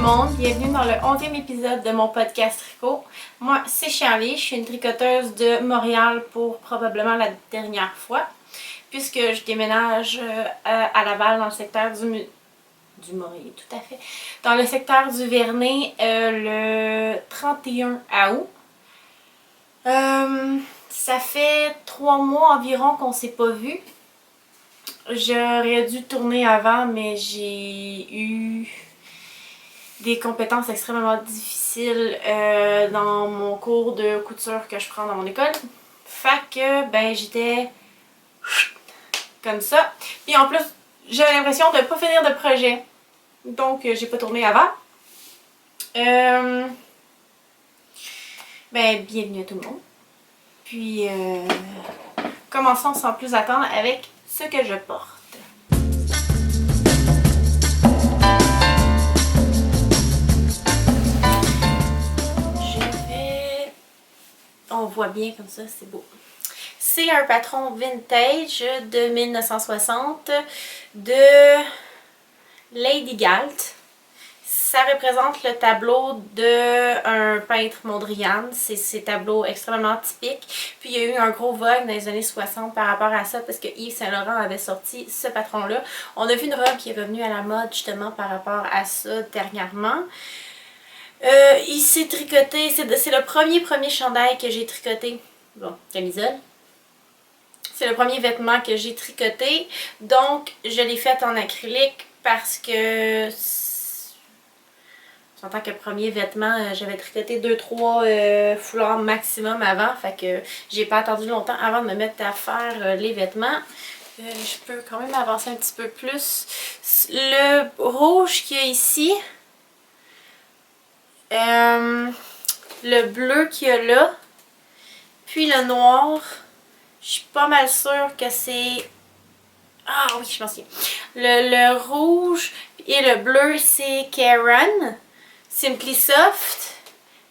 le monde, bienvenue dans le 11e épisode de mon podcast tricot. Moi, c'est Charlie, je suis une tricoteuse de Montréal pour probablement la dernière fois, puisque je déménage à Laval dans le secteur du Maurier, tout à fait, dans le secteur du Vernet le 31 août. Ça fait 3 mois environ qu'on s'est pas vu. J'aurais dû tourner avant, mais j'ai eu des compétences extrêmement difficiles dans mon cours de couture que je prends dans mon école. Fait que, ben, j'étais comme ça. Puis en plus, j'avais l'impression de ne pas finir de projet. Donc, j'ai pas tourné avant. Ben, bienvenue à tout le monde. Puis, commençons sans plus attendre avec ce que je porte. On voit bien comme ça, c'est beau. C'est un patron vintage de 1960 de Lady Galt. Ça représente le tableau d'un peintre Mondrian. C'est ces tableaux extrêmement typiques. Puis il y a eu un gros vogue dans les années 60 par rapport à ça parce que Yves Saint Laurent avait sorti ce patron-là. On a vu une robe qui est revenue à la mode justement par rapport à ça dernièrement. Il s'est tricoté, c'est le premier chandail que j'ai tricoté. Bon, camisole. C'est le premier vêtement que j'ai tricoté. Donc, je l'ai fait en acrylique parce que j'entends que le premier vêtement, j'avais tricoté 2-3 foulards maximum avant. Fait que j'ai pas attendu longtemps avant de me mettre à faire les vêtements. Je peux quand même avancer un petit peu plus. Le rouge qu'il y a ici, le bleu qu'il y a là, puis le noir, je suis pas mal sûre que c'est... Ah oui, je m'en souviens. Le rouge et le bleu, c'est Karen, Simply Soft.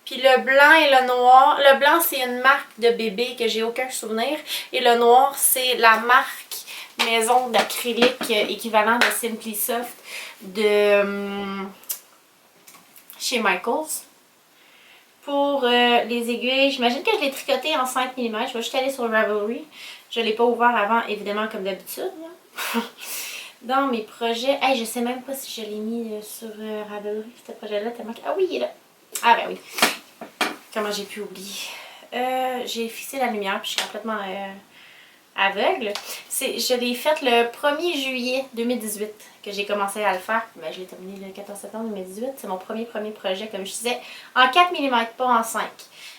Puis le blanc et le noir, le blanc c'est une marque de bébé que j'ai aucun souvenir. Et le noir c'est la marque maison d'acrylique équivalent de Simply Soft de chez Michaels. Pour les aiguilles, j'imagine que je l'ai tricoté en 5 mm. Je vais juste aller sur Ravelry. Je ne l'ai pas ouvert avant, évidemment, comme d'habitude. Dans mes projets, hey, je sais même pas si je l'ai mis sur Ravelry, ce projet-là, tellement que... Ah oui, il est là. Ah ben oui. Comment j'ai pu oublier. J'ai fixé la lumière, puis je suis complètement aveugle. Je l'ai fait le 1er juillet 2018 que j'ai commencé à le faire. Ben, je l'ai terminé le 14 septembre 2018. C'est mon premier projet, comme je disais, en 4 mm, pas en 5.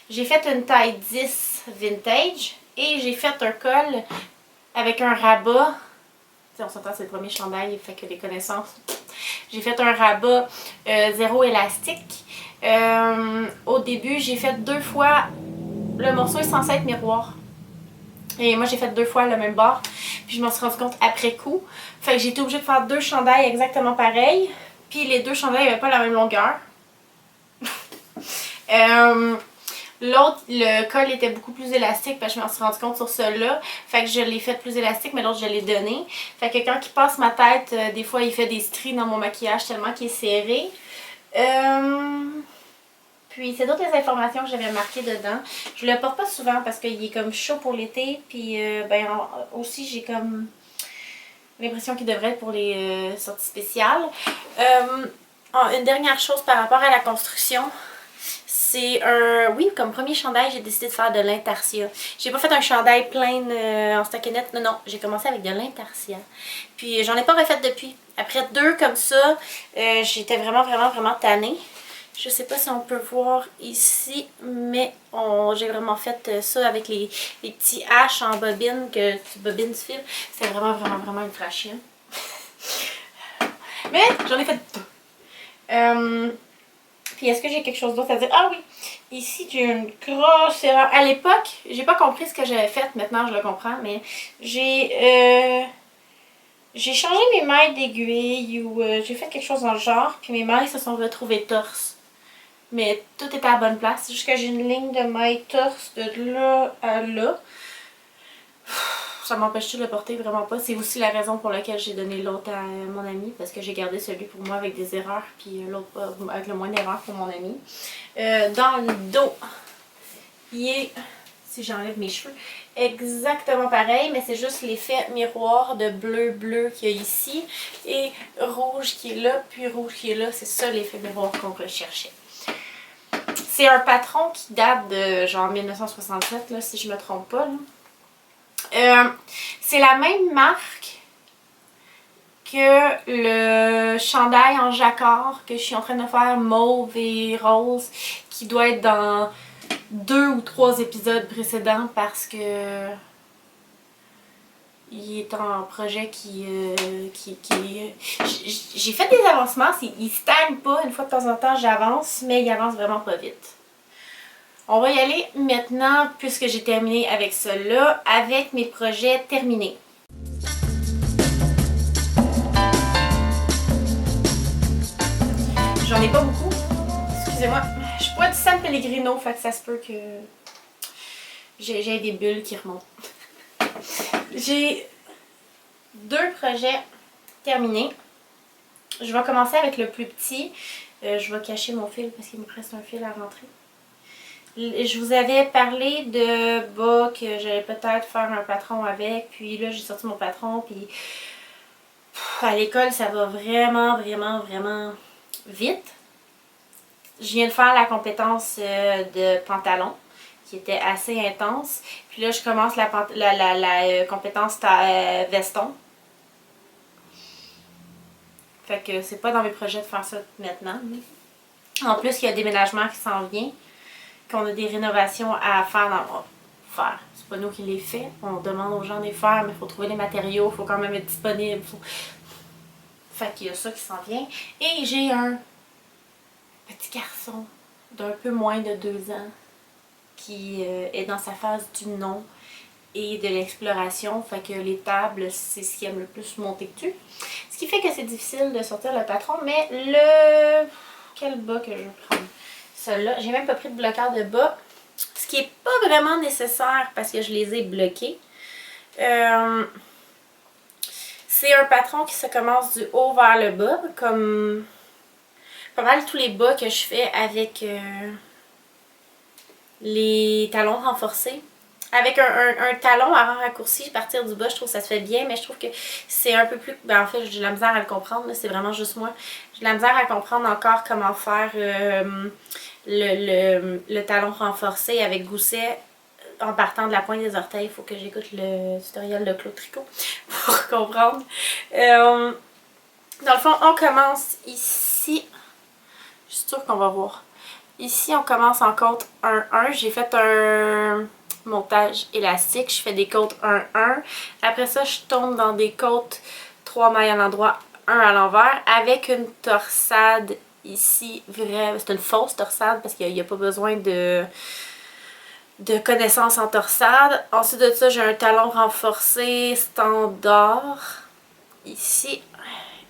J'ai fait une taille 10 vintage et j'ai fait un col avec un rabat. T'sais, on s'entend, c'est le premier chandail, fait que les connaissances. J'ai fait un rabat 0 élastique. Au début, j'ai fait 2 fois. Le morceau est censé être miroir. Et moi, j'ai fait 2 fois le même bord. Puis je m'en suis rendu compte après coup. Fait que j'ai été obligée de faire 2 chandails exactement pareils. Puis les 2 chandails n'avaient pas la même longueur. L'autre, le col était beaucoup plus élastique parce que je m'en suis rendu compte sur celui-là. Fait que je l'ai fait plus élastique, mais l'autre, je l'ai donné. Fait que quand il passe ma tête, des fois, il fait des stries dans mon maquillage tellement qu'il est serré. Puis c'est d'autres informations que j'avais marquées dedans. Je le porte pas souvent parce qu'il est comme chaud pour l'été. Puis ben, aussi j'ai comme l'impression qu'il devrait être pour les sorties spéciales. Une dernière chose par rapport à la construction. C'est un... Oui, comme premier chandail, j'ai décidé de faire de l'intarsia. J'ai pas fait un chandail plein en stockinette. Non, non, j'ai commencé avec de l'intarsia. Puis j'en ai pas refait depuis. Après 2 comme ça, j'étais vraiment tannée. Je sais pas si on peut voir ici, mais j'ai vraiment fait ça avec les petits haches en bobine, que tu bobines du fil. C'est vraiment ultra chiant. Mais j'en ai fait 2. Puis est-ce que j'ai quelque chose d'autre à dire? Ah oui! Ici, j'ai une grosse erreur. À l'époque, j'ai pas compris ce que j'avais fait. Maintenant, je le comprends, mais j'ai changé mes mailles d'aiguille ou j'ai fait quelque chose dans le genre. Puis mes mailles se sont retrouvées torses. Mais tout était à la bonne place. Juste que j'ai une ligne de maille torse de là à là. ça m'empêche de le porter, vraiment pas. C'est aussi la raison pour laquelle j'ai donné l'autre à mon ami, parce que j'ai gardé celui pour moi avec des erreurs, puis l'autre avec le moins d'erreurs pour mon ami. Dans le dos, il est, si j'enlève mes cheveux, exactement pareil, mais c'est juste l'effet miroir de bleu qu'il y a ici, et rouge qui est là, puis rouge qui est là. C'est ça l'effet miroir qu'on recherchait. C'est un patron qui date de genre 1967, là, si je me trompe pas. C'est la même marque que le chandail en jacquard que je suis en train de faire, mauve et rose, qui doit être dans 2 ou 3 épisodes précédents parce que il est en projet j'ai fait des avancements, il stagne pas, une fois de temps en temps j'avance, mais il avance vraiment pas vite. On va y aller maintenant, puisque j'ai terminé avec cela, avec mes projets terminés. J'en ai pas beaucoup. Excusez-moi. Je suis pas du San Pellegrino, fait que ça se peut que j'ai des bulles qui remontent. J'ai 2 projets terminés. Je vais commencer avec le plus petit. Je vais cacher mon fil parce qu'il me reste un fil à rentrer. Je vous avais parlé de bas que j'allais peut-être faire un patron avec, puis là j'ai sorti mon patron, puis à l'école ça va vraiment vite. Je viens de faire la compétence de pantalon qui était assez intense, puis là je commence la compétence veston. Fait que c'est pas dans mes projets de faire ça maintenant. En plus il y a un déménagement qui s'en vient, qu'on a des rénovations à faire c'est pas nous qui les fait, on demande aux gens de les faire, mais il faut trouver les matériaux, il faut quand même être disponible. Fait qu'il y a ça qui s'en vient. Et j'ai un petit garçon d'un peu moins de 2 ans qui est dans sa phase du non et de l'exploration. Fait que les tables, c'est ce qu'il aime le plus monter dessus. Ce qui fait que c'est difficile de sortir le patron, mais quel bas que je vais prendre? Celui-là, j'ai même pas pris de bloqueur de bas, ce qui est pas vraiment nécessaire parce que je les ai bloqués. C'est un patron qui se commence du haut vers le bas, comme pas mal tous les bas que je fais avec les talons renforcés. Avec un talon à rang raccourci, à partir du bas, je trouve que ça se fait bien, mais je trouve que c'est un peu plus... Ben en fait, j'ai de la misère à le comprendre, c'est vraiment juste moi. J'ai de la misère à comprendre encore comment faire le talon renforcé avec gousset en partant de la pointe des orteils. Il faut que j'écoute le tutoriel de Claude Tricot pour comprendre. Dans le fond, on commence ici. Je suis sûre qu'on va voir. Ici, on commence en côte 1-1. J'ai fait un montage élastique. Je fais des côtes 1-1. Après ça, je tombe dans des côtes 3 mailles à l'endroit, 1 à l'envers, avec une torsade ici. C'est une fausse torsade parce qu'il n'y a pas besoin de connaissances en torsade. Ensuite de ça, j'ai un talon renforcé standard ici.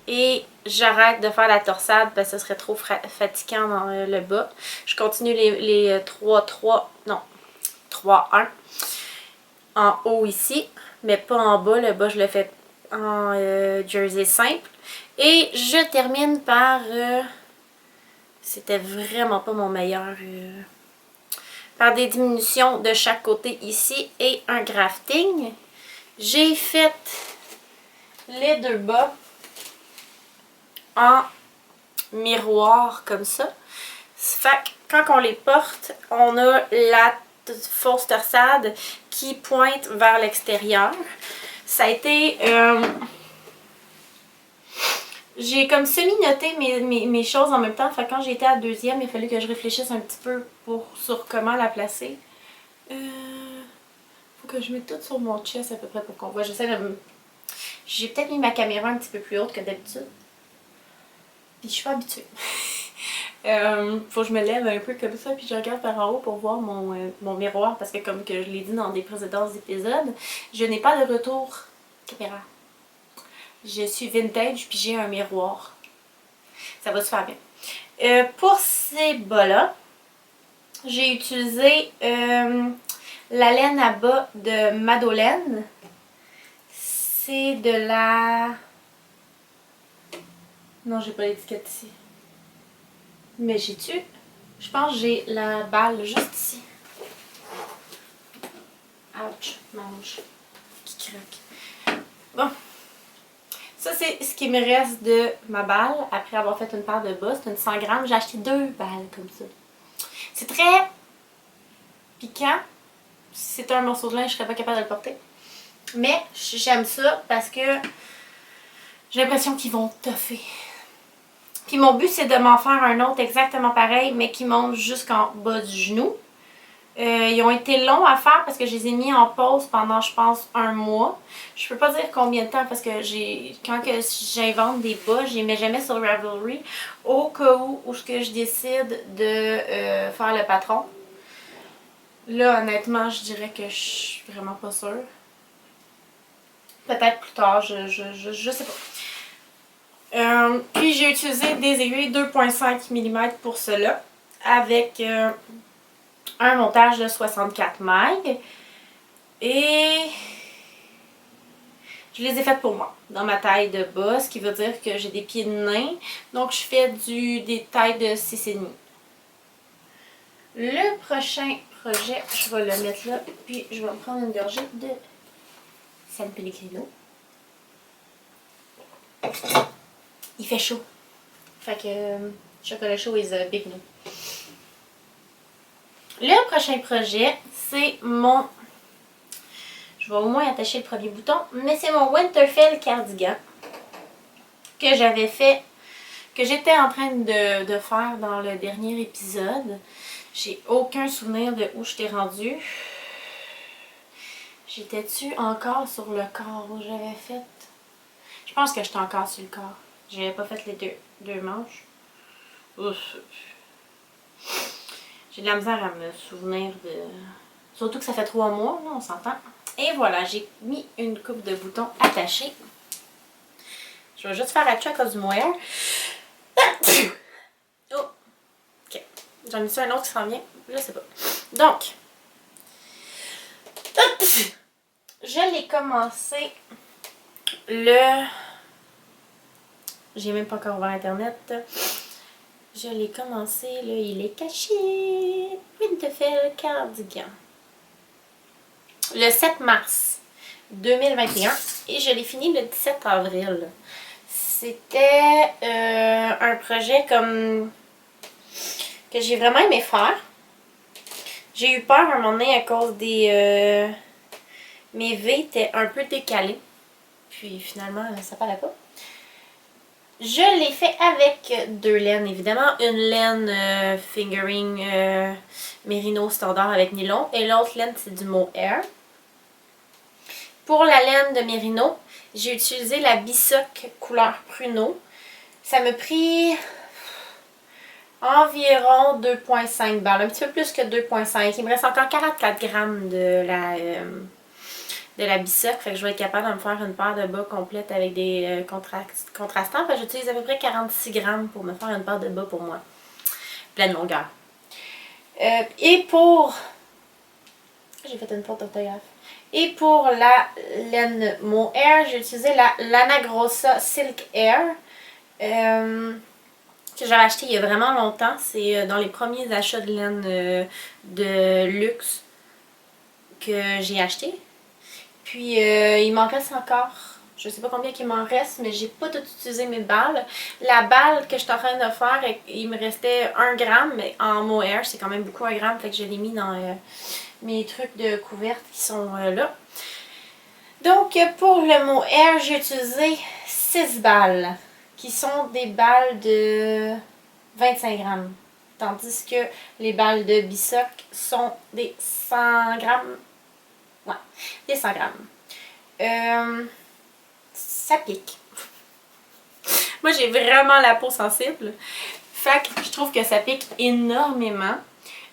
Et j'arrête de faire la torsade parce que ce serait trop fatigant dans le bas. Je continue les 3-3, non, 3-1 en haut ici, mais pas en bas. Le bas, je le fais en jersey simple. Et je termine par... c'était vraiment pas mon meilleur... par des diminutions de chaque côté ici et un grafting. J'ai fait les 2 bas en miroir comme ça. Fait que quand on les porte, on a la fausse torsade qui pointe vers l'extérieur. Ça a été... j'ai comme semi-noté mes choses en même temps. Fait que quand j'étais à la deuxième, il a fallu que je réfléchisse un petit peu sur comment la placer. Faut que je mette tout sur mon chest à peu près pour qu'on voit. J'ai peut-être mis ma caméra un petit peu plus haute que d'habitude. Puis je suis pas habituée. Faut que je me lève un peu comme ça puis je regarde par en haut pour voir mon miroir parce que comme que je l'ai dit dans des précédents épisodes, je n'ai pas de retour caméra. Je suis vintage puis j'ai un miroir. Ça va super bien. Pour ces bas-là, j'ai utilisé la laine à bas de Madeleine. C'est de la... Non, j'ai pas l'étiquette ici. Mais j'ai-tu? Je pense que j'ai la balle juste ici. Ouch, mange. Qui craque. Bon. Ça, c'est ce qui me reste de ma balle après avoir fait une paire de bas. C'est une 100 grammes. J'ai acheté 2 balles comme ça. C'est très piquant. Si c'était un morceau de linge, je serais pas capable de le porter. Mais j'aime ça parce que j'ai l'impression qu'ils vont toffer. Puis mon but, c'est de m'en faire un autre exactement pareil, mais qui monte jusqu'en bas du genou. Ils ont été longs à faire parce que je les ai mis en pause pendant, je pense, un mois. Je peux pas dire combien de temps parce que quand j'invente des bas, je les mets jamais sur Ravelry au cas où je décide de faire le patron. Là, honnêtement, je dirais que je suis vraiment pas sûre. Peut-être plus tard, je sais pas. Puis j'ai utilisé des aiguilles 2.5 mm pour cela avec un montage de 64 mailles et je les ai faites pour moi dans ma taille de bas, ce qui veut dire que j'ai des pieds de nain, donc je fais des tailles de 6,5. Le prochain projet, je vais le mettre là, puis je vais me prendre une gorgée de San Pellegrino. Il fait chaud. Fait que chocolat chaud is a big no. Le prochain projet, c'est mon... Je vais au moins attacher le premier bouton, mais c'est mon Winterfell cardigan que j'avais fait, que j'étais en train de faire dans le dernier épisode. J'ai aucun souvenir de où je t'ai rendue. J'étais-tu encore sur le corps où j'avais fait? Je pense que j'étais encore sur le corps. J'avais pas fait les deux manches. Ouf. J'ai de la misère à me souvenir de... Surtout que ça fait 3 mois, là, on s'entend. Et voilà, j'ai mis une coupe de boutons attachés. Je vais juste faire à cause du mohair. Oh! Ok. J'en ai un autre qui s'en vient. Je sais pas. Donc, je l'ai commencé le... J'ai même pas encore ouvert Internet. Je l'ai commencé, là, il est caché. Winterfell cardigan. Le 7 mars 2021 et je l'ai fini le 17 avril. C'était un projet comme que j'ai vraiment aimé faire. J'ai eu peur à un moment donné à cause des... mes V étaient un peu décalés. Puis finalement, ça paraît pas. Je l'ai fait avec 2 laines, évidemment. Une laine fingering Merino standard avec nylon. Et l'autre laine, c'est du mohair. Pour la laine de Merino, j'ai utilisé la Bisoc couleur pruneau. Ça m'a pris environ 2,5 balles. Un petit peu plus que 2,5. Il me reste encore 44 grammes de la Bisoc. Fait que je vais être capable de me faire une paire de bas complète avec des contrastants. Fait que j'utilise à peu près 46 grammes pour me faire une paire de bas pour moi. Pleine longueur. Et pour... J'ai fait une faute d'orthographe. Et pour la laine mohair, j'ai utilisé la Lana Grossa Silk Air. Que j'avais acheté il y a vraiment longtemps. C'est dans les premiers achats de laine de luxe que j'ai acheté. Puis il m'en reste encore. Je sais pas combien il m'en reste, mais j'ai pas tout utilisé mes balles. La balle que je suis en train de faire, il me restait 1 gramme, mais en mohair, c'est quand même beaucoup 1 gramme. Fait que je l'ai mis dans mes trucs de couverte qui sont là. Donc pour le mohair, j'ai utilisé 6 balles, qui sont des balles de 25 grammes. Tandis que les balles de Bisoc sont des 100 grammes. Ouais, des 100 grammes. Ça pique. Moi, j'ai vraiment la peau sensible. Fait que je trouve que ça pique énormément.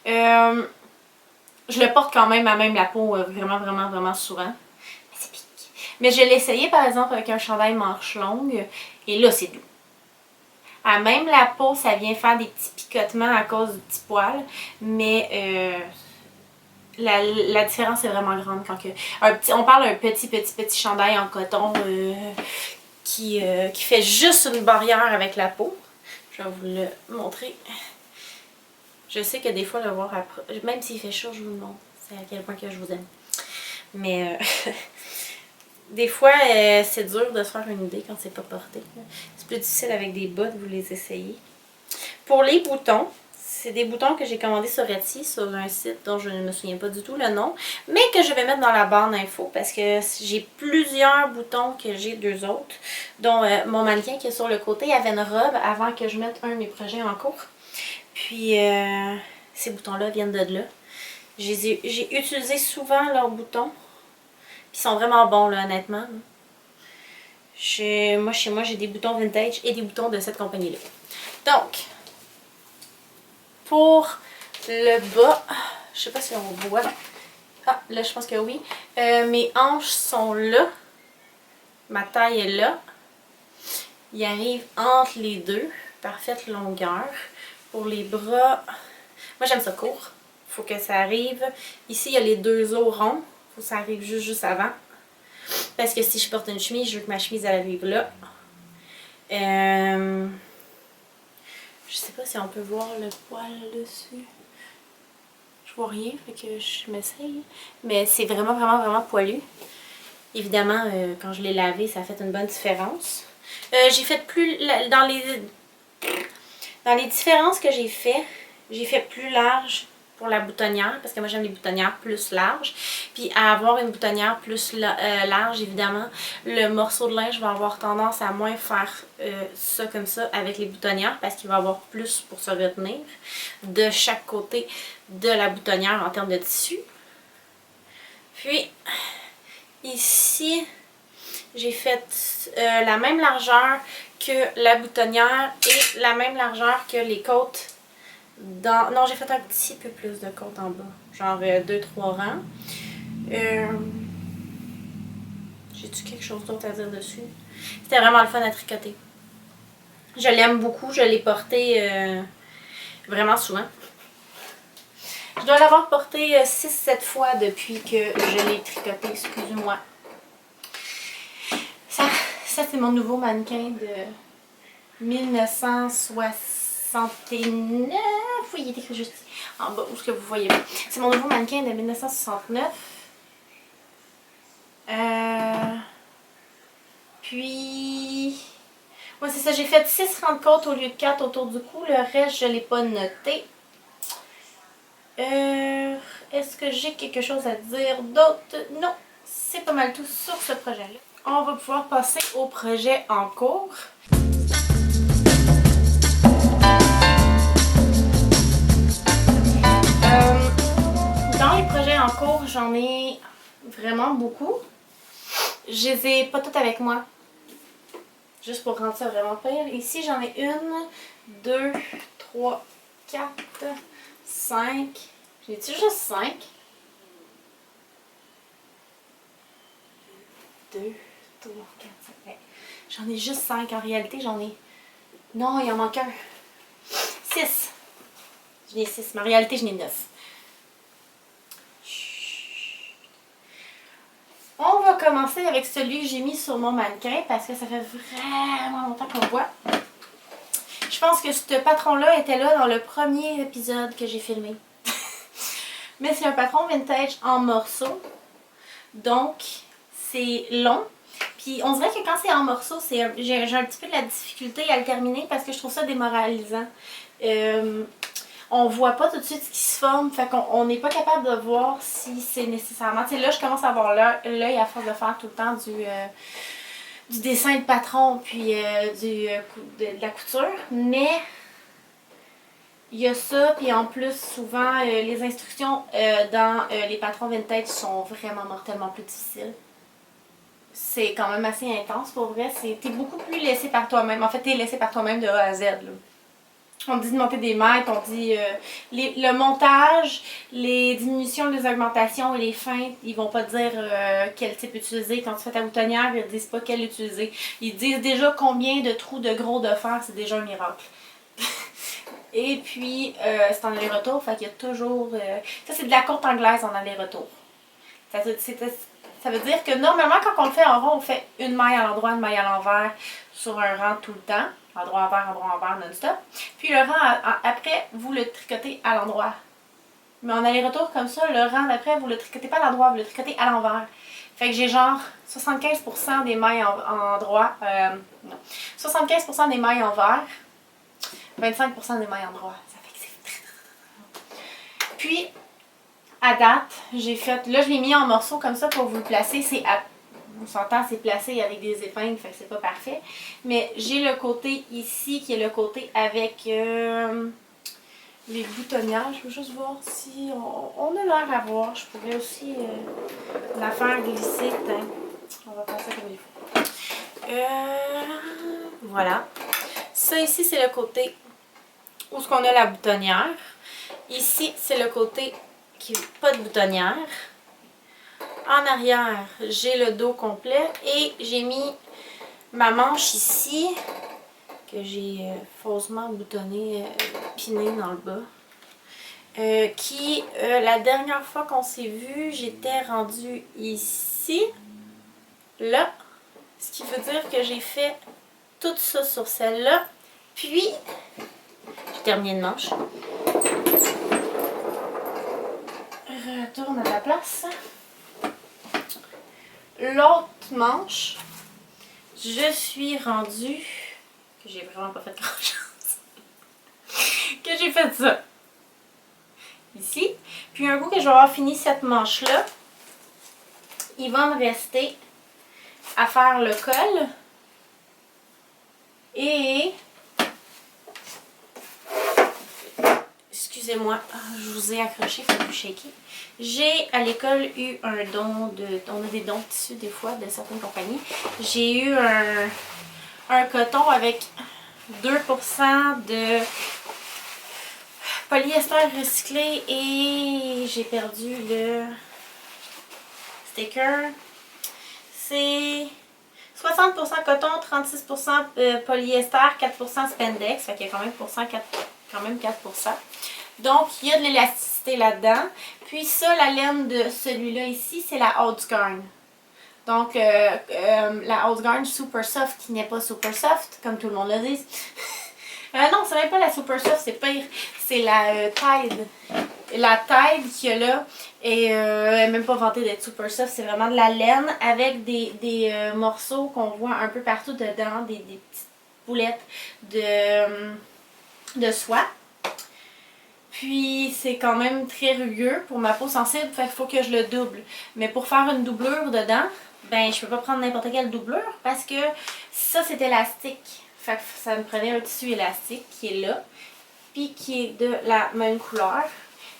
Je le porte quand même à même la peau vraiment souvent. Mais ça pique. Mais je l'ai essayé par exemple avec un chandail manche longue. Et là, c'est doux. À même la peau, ça vient faire des petits picotements à cause du petit poil. Mais la différence est vraiment grande quand que... on parle d'un petit chandail en coton qui fait juste une barrière avec la peau. Je vais vous le montrer. Je sais que des fois, le voir après, même s'il fait chaud, je vous le montre. C'est à quel point que je vous aime. Mais des fois, c'est dur de se faire une idée quand c'est pas porté. C'est plus difficile avec des bas de vous les essayer. Pour les boutons, c'est des boutons que j'ai commandés sur Etsy, sur un site dont je ne me souviens pas du tout le nom, mais que je vais mettre dans la barre d'infos parce que j'ai plusieurs boutons que j'ai, 2 autres, dont mon mannequin qui est sur le côté avait une robe avant que je mette un de mes projets en cours. Puis ces boutons-là viennent de là. J'ai utilisé souvent leurs boutons. Puis ils sont vraiment bons, là, honnêtement. Chez moi, j'ai des boutons vintage et des boutons de cette compagnie-là. Donc, pour le bas, je sais pas si on voit. Ah, là, je pense que oui. Mes hanches sont là. Ma taille est là. Il arrive entre les deux. Parfaite longueur. Pour les bras, moi j'aime ça court. Il faut que ça arrive. Ici, il y a les 2 os ronds. Il faut que ça arrive juste avant. Parce que si je porte une chemise, je veux que ma chemise elle arrive là. Je sais pas si on peut voir le poil dessus. Je vois rien, fait que je m'essaye. Mais c'est vraiment poilu. Évidemment, quand je l'ai lavé, ça a fait une bonne différence. J'ai fait plus... Dans les différences que j'ai fait plus large pour la boutonnière, parce que moi j'aime les boutonnières plus larges. Puis à avoir une boutonnière plus large, évidemment, le morceau de linge va avoir tendance à moins faire ça comme ça avec les boutonnières, parce qu'il va avoir plus pour se retenir de chaque côté de la boutonnière en termes de tissu. Puis ici, j'ai fait la même largeur que la boutonnière et la même largeur que les côtes. Non, j'ai fait un petit peu plus de côtes en bas. Genre 2-3 rangs. J'ai-tu quelque chose d'autre à dire dessus? C'était vraiment le fun à tricoter. Je l'aime beaucoup. Je l'ai porté vraiment souvent. Je dois l'avoir porté 6-7 fois depuis que je l'ai tricoté. Excusez-moi. Ça c'est mon nouveau mannequin de 1969. Oui, il est écrit juste en bas, où est-ce que vous voyez. C'est mon nouveau mannequin de 1969. Puis... ouais, c'est ça, j'ai fait 6 rangs de côte au lieu de 4 autour du cou. Le reste, je ne l'ai pas noté. Est-ce que j'ai quelque chose à dire d'autre? Non, c'est pas mal tout sur ce projet-là. On va pouvoir passer au projet en cours. Dans les projets en cours, j'en ai vraiment beaucoup. Je les ai pas toutes avec moi. Juste pour rendre ça vraiment pire. Ici, j'en ai 1, 2, 3, 4, 5. J'ai-tu juste 5? 2, 3, 4, 5. J'en ai juste 5. En réalité, j'en ai... non, il en manque un. 6. J'en ai 6. Mais en réalité, j'en ai 9. On va commencer avec celui que j'ai mis sur mon mannequin parce que ça fait vraiment longtemps qu'on le voit. Je pense que ce patron-là était là dans le premier épisode que j'ai filmé. Mais c'est un patron vintage en morceaux. Donc, c'est long. Puis on dirait que quand c'est en morceaux, j'ai un petit peu de la difficulté à le terminer parce que je trouve ça démoralisant. On voit pas tout de suite ce qui se forme, fait qu'on n'est pas capable de voir si c'est nécessairement... tu sais, là, je commence à avoir l'œil à force de faire tout le temps du dessin de patron, puis de la couture, mais il y a ça, puis en plus, souvent, les instructions dans les patrons vintage sont vraiment mortellement plus difficiles. C'est quand même assez intense, pour vrai. T'es beaucoup plus laissé par toi-même. En fait, t'es laissé par toi-même de A à Z, là. On dit de monter des mètres, on dit le montage, les diminutions, les augmentations et les feintes, ils vont pas dire quel type utiliser. Quand tu fais ta boutonnière, ils disent pas quel utiliser. Ils disent déjà combien de trous de gros de fer, c'est déjà un miracle. Et puis, c'est en aller-retour, fait qu'il y a toujours... ça, c'est de la courte anglaise en aller-retour. Ça veut dire que normalement, quand on le fait en rond, on fait une maille à l'endroit, une maille à l'envers sur un rang tout le temps. Endroit envers, non-stop. Puis le rang après, vous le tricotez à l'endroit. Mais en aller-retour comme ça, le rang d'après, vous le tricotez pas à l'endroit, vous le tricotez à l'envers. Fait que j'ai genre 75% des mailles en droit. Non. 75% des mailles envers, 25% des mailles en droit. Ça fait que c'est très. Puis, à date, j'ai fait. Là, je l'ai mis en morceaux comme ça pour vous le placer. On s'entend, c'est placé avec des épingles, fait que c'est pas parfait. Mais j'ai le côté ici qui est le côté avec les boutonnières. Je veux juste voir si on a l'air à voir. Je pourrais aussi la faire glisser. On va faire ça comme il faut. Voilà. Ça ici, c'est le côté où on a la boutonnière. Ici, c'est le côté qui n'a pas de boutonnière. En arrière, j'ai le dos complet et j'ai mis ma manche ici que j'ai faussement boutonné, piné dans le bas. La dernière fois qu'on s'est vu, j'étais rendue ici, là, ce qui veut dire que j'ai fait tout ça sur celle-là. Puis, j'ai terminé une manche. Retourne à ta place. L'autre manche, je suis rendue, que j'ai vraiment pas fait grand chose, que j'ai fait ça, ici. Puis un coup que je vais avoir fini cette manche-là, il va me rester à faire le col et... Excusez-moi, je vous ai accroché, il faut plus shaker. J'ai à l'école eu un don de... On a des dons de tissus des fois de certaines compagnies. J'ai eu un coton avec 2% de polyester recyclé et j'ai perdu le sticker. C'est 60% coton, 36% polyester, 4% spandex. Fait qu'il y a quand même 4%. Donc, il y a de l'élasticité là-dedans. Puis ça, la laine de celui-là ici, c'est la Housegarn. Donc, la Housegarn Super Soft qui n'est pas Super Soft, comme tout le monde le dit. Non, c'est même pas la Super Soft, c'est pire. C'est la Tide. La Tide qu'il y a là est même pas vantée d'être Super Soft. C'est vraiment de la laine avec des morceaux qu'on voit un peu partout dedans, des petites boulettes de soie. Puis c'est quand même très rugueux pour ma peau sensible, fait qu'il faut que je le double. Mais pour faire une doublure dedans, ben je peux pas prendre n'importe quelle doublure parce que ça c'est élastique. Fait que ça me prenait un tissu élastique qui est là, puis qui est de la même couleur.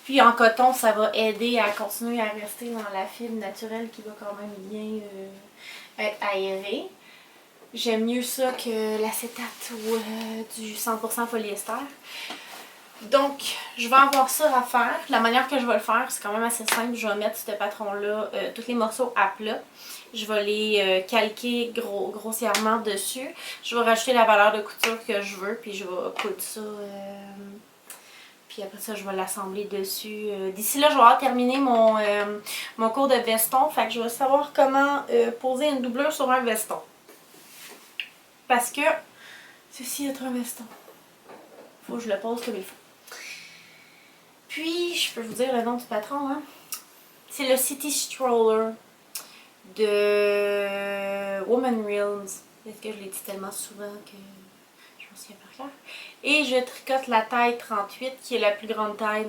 Puis en coton, ça va aider à continuer à rester dans la fibre naturelle qui va quand même bien être aérée. J'aime mieux ça que l'acétate ou du 100% polyester. Donc, je vais avoir ça à faire. La manière que je vais le faire, c'est quand même assez simple. Je vais mettre ce patron-là, tous les morceaux à plat. Je vais les calquer grossièrement dessus. Je vais rajouter la valeur de couture que je veux, puis je vais coudre ça. Puis après ça, je vais l'assembler dessus. D'ici là, je vais avoir terminé mon cours de veston. Fait que je vais savoir comment poser une doublure sur un veston. Parce que ceci est un veston. Faut que je le pose comme il faut. Puis, je peux vous dire le nom du patron, hein? C'est le City Stroller de Woman Reels. Est-ce que je l'ai dit tellement souvent que je m'en souviens par cœur? Et je tricote la taille 38, qui est la plus grande taille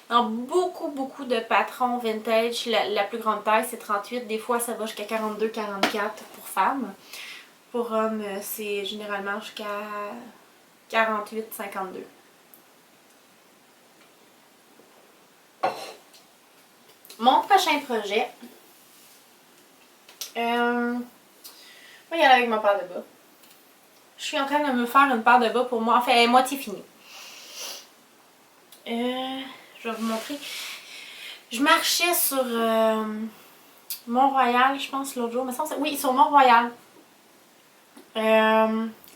dans beaucoup de patrons vintage. La plus grande taille, c'est 38. Des fois, ça va jusqu'à 42-44 pour femmes. Pour hommes, c'est généralement jusqu'à 48-52. Mon prochain projet, je vais y aller avec ma paire de bas. Je suis en train de me faire une paire de bas pour moi. Enfin, elle est moitié finie. Je vais vous montrer. Je marchais sur Mont-Royal, je pense, l'autre jour. Mais ça, oui, sur Mont-Royal.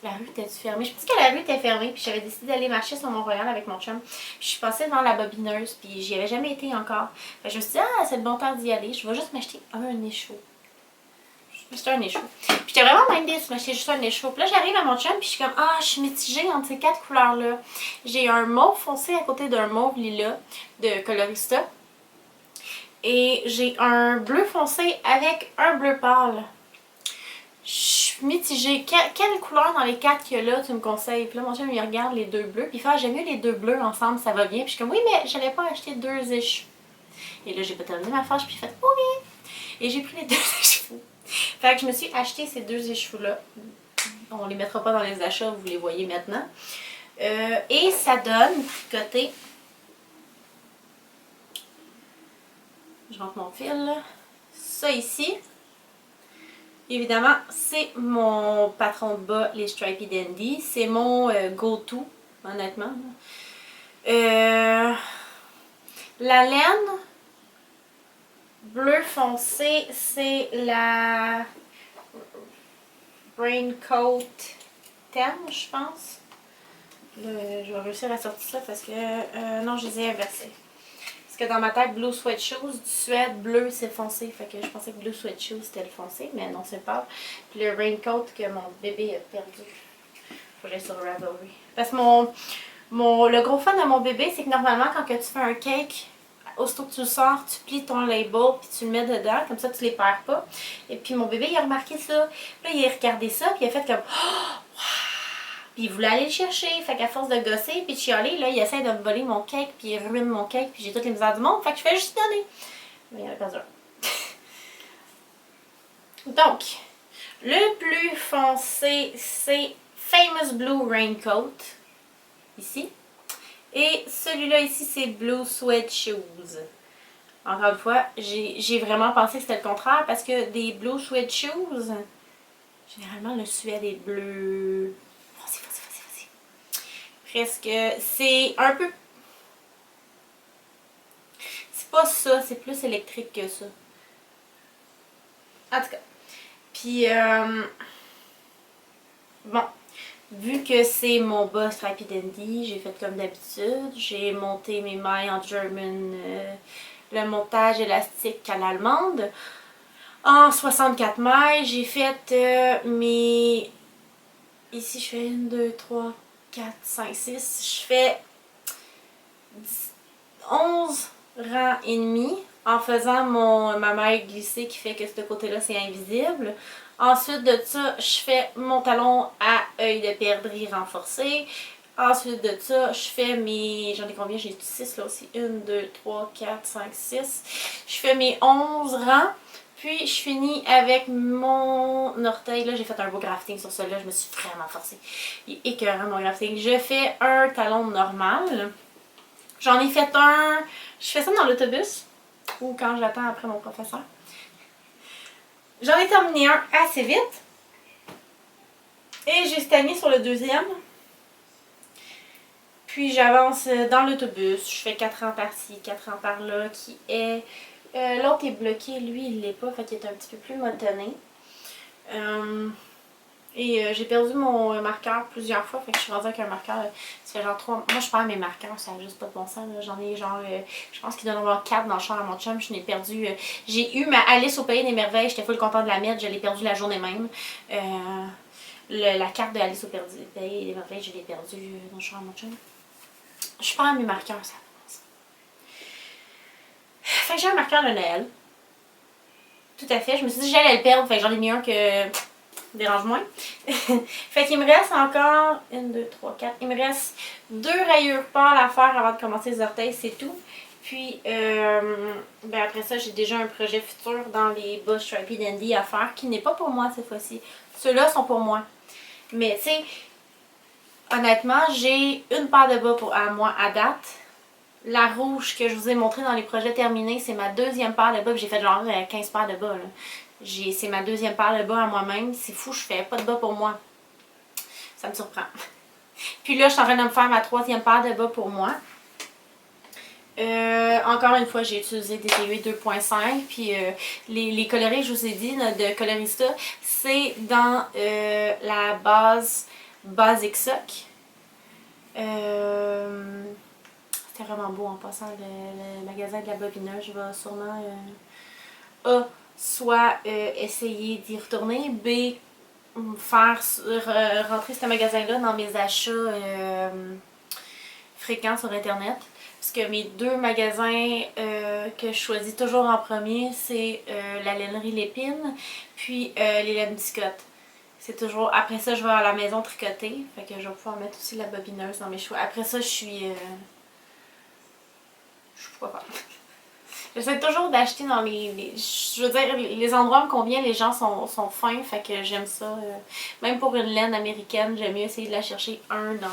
La rue était fermée. Je pense que la rue était fermée, puis j'avais décidé d'aller marcher sur Mont-Royal avec mon chum. Puis je suis passée devant la bobineuse, puis j'y avais jamais été encore. Fait que je me suis dit, ah, c'est le bon temps d'y aller. Je vais juste m'acheter un écheveau. J'étais un écheveau. Puis j'étais vraiment mindée de m'acheter juste un écheveau. Puis là, j'arrive à mon chum, puis je suis comme, ah, je suis mitigée entre ces 4 couleurs-là. J'ai un mauve foncé à côté d'un mauve lilas de Colorista. Et j'ai un bleu foncé avec un bleu pâle. Je suis mitigée. Quelle couleur dans les 4 qu'il y a là tu me conseilles? Puis là, mon chum, il regarde les 2 bleus. Puis il fait, ah, j'aime mieux les 2 bleus ensemble, ça va bien. Puis je suis comme, oui, mais j'avais pas acheté 2 écheveaux. Et là, j'ai pas terminé ma phrase, puis il fait, ok. Et j'ai pris les 2 écheveaux. Fait que je me suis acheté ces 2 écheveaux-là. On les mettra pas dans les achats, vous les voyez maintenant. Et ça donne, tricoté. Je rentre mon fil, là. Ça ici. Évidemment, c'est mon patron de bas, les Stripey Dandy. C'est mon go-to, honnêtement. La laine bleu foncé, c'est la Raincoat Thème, je pense. Je vais réussir à sortir ça parce que non, je les ai inversés. Parce que dans ma tête, Blue Sweat Shoes, du suède, bleu, c'est foncé. Fait que je pensais que Blue Sweat Shoes, c'était le foncé, mais non, c'est pas. Puis le Raincoat que mon bébé a perdu. Faut que j'aille sur Ravelry. Parce que le gros fun de mon bébé, c'est que normalement, quand que tu fais un cake, aussitôt que tu le sors, tu plies ton label puis tu le mets dedans, comme ça tu les perds pas. Et puis mon bébé, il a remarqué ça. Puis là, il a regardé ça, puis il a fait comme oh, wow! Puis il voulait aller le chercher. Fait qu'à force de gosser puis de chialer, là, il essaie de me voler mon cake, puis il ruine mon cake, puis j'ai toutes les misères du monde. Fait que je fais juste donner. Mais il y en a pas un. Donc, le plus foncé, c'est Famous Blue Raincoat. Ici. Et celui-là ici, c'est Blue Sweat Shoes. Encore une fois, j'ai vraiment pensé que c'était le contraire parce que des Blue Sweat Shoes, généralement le suède est bleu. Vas-y. Presque, c'est un peu... C'est pas ça, c'est plus électrique que ça. En tout cas. Puis, bon. Vu que c'est mon bas Stripey Dandy, j'ai fait comme d'habitude. J'ai monté mes mailles en German, le montage élastique à l'allemande. En 64 mailles, j'ai fait mes... Ici, je fais 1, 2, 3, 4, 5, 6. Je fais 11 rangs et demi en faisant ma maille glissée qui fait que ce côté-là, c'est invisible. Ensuite de ça, je fais mon talon à œil de perdrix renforcé. Ensuite de ça, je fais mes... J'en ai combien? J'ai 6 là aussi. 1, 2, 3, 4, 5, 6. Je fais mes 11 rangs. Puis je finis avec mon orteil. Là, j'ai fait un beau grafting sur celui-là. Je me suis vraiment forcée. Il est écœurant mon grafting. Je fais un talon normal. J'en ai fait un... Je fais ça dans l'autobus. Ou quand j'attends après mon professeur. J'en ai terminé un assez vite. Et j'ai stagné sur le deuxième. Puis j'avance dans l'autobus. Je fais 4 rangs par-ci, 4 rangs par-là. Qui est... l'autre est bloqué. Lui, il l'est pas. Fait qu'il est un petit peu plus motonné. J'ai perdu mon marqueur plusieurs fois. Fait que je suis rendue avec un marqueur. Ça fait genre 3... Moi, je perds mes marqueurs. Ça n'a juste pas de bon sens. J'en ai genre... je pense qu'il doit y en avoir 4 dans le char à mon chum. Je l'ai perdu... j'ai eu ma Alice au Pays des Merveilles. J'étais full contente de la mettre. Je l'ai perdue la journée même. La carte de Alice au Pays des Merveilles, je l'ai perdue dans le char à mon chum. Je perds mes marqueurs. Ça n'a pas de bon sens. Fait que j'ai un marqueur de Noël. Tout à fait. Je me suis dit que j'allais le perdre. Fait que j'en ai mis un que... dérange moins. Fait qu'il me reste encore 1, 2, 3, 4. Il me reste 2 rayures pâles à faire avant de commencer les orteils, c'est tout. Puis après ça, j'ai déjà un projet futur dans les bas Stripey Dandy à faire qui n'est pas pour moi cette fois-ci. Ceux-là sont pour moi. Mais tu sais, honnêtement, j'ai une paire de bas à moi à date. La rouge que je vous ai montrée dans les projets terminés, c'est ma deuxième paire de bas. J'ai fait genre 15 paires de bas. C'est ma deuxième paire de bas à moi-même. C'est fou, je fais pas de bas pour moi. Ça me surprend. Puis là, je suis en train de me faire ma 3e paire de bas pour moi. Encore une fois, j'ai utilisé des aiguilles 2.5. Puis les colorés, je vous ai dit, de Colorista, c'est dans la base Basic Sock. C'était vraiment beau en passant. Le magasin de la bobineuse, je vais sûrement A, soit essayer d'y retourner, B, faire rentrer ce magasin-là dans mes achats fréquents sur Internet. Parce que mes deux magasins que je choisis toujours en premier, c'est la lainerie Lépine, puis les laines biscottes. C'est toujours. Après ça, je vais à la maison tricoter. Fait que je vais pouvoir mettre aussi la bobineuse dans mes choix. Après ça, je suis. Je sais pas quoi faire. J'essaie toujours d'acheter dans je veux dire, les endroits me conviennent, les gens sont fins, fait que j'aime ça. Même pour une laine américaine, j'aime mieux essayer de la chercher dans.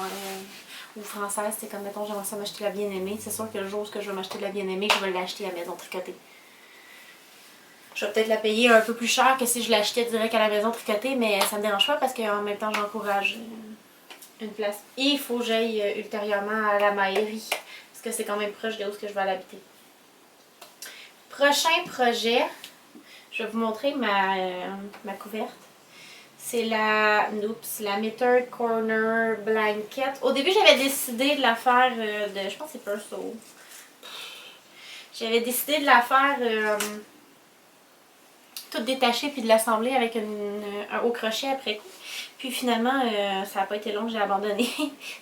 Ou française, c'est comme mettons, j'aimerais ça m'acheter la bien-aimée. C'est sûr que le jour où je vais m'acheter la bien-aimée, je vais l'acheter à la maison tricotée. Je vais peut-être la payer un peu plus cher que si je l'achetais direct à la maison tricotée, mais ça me dérange pas parce qu'en même temps, j'encourage une place. Et il faut que j'aille ultérieurement à la Maillerie, parce que c'est quand même proche de où je vais l'habiter. Prochain projet, je vais vous montrer ma couverte. C'est la Knitted Corner Blanket. Au début, j'avais décidé de la faire je pense que c'est Perso. J'avais décidé de la faire toute détachée puis de l'assembler avec un haut crochet après coup. Puis finalement, ça n'a pas été long, j'ai abandonné.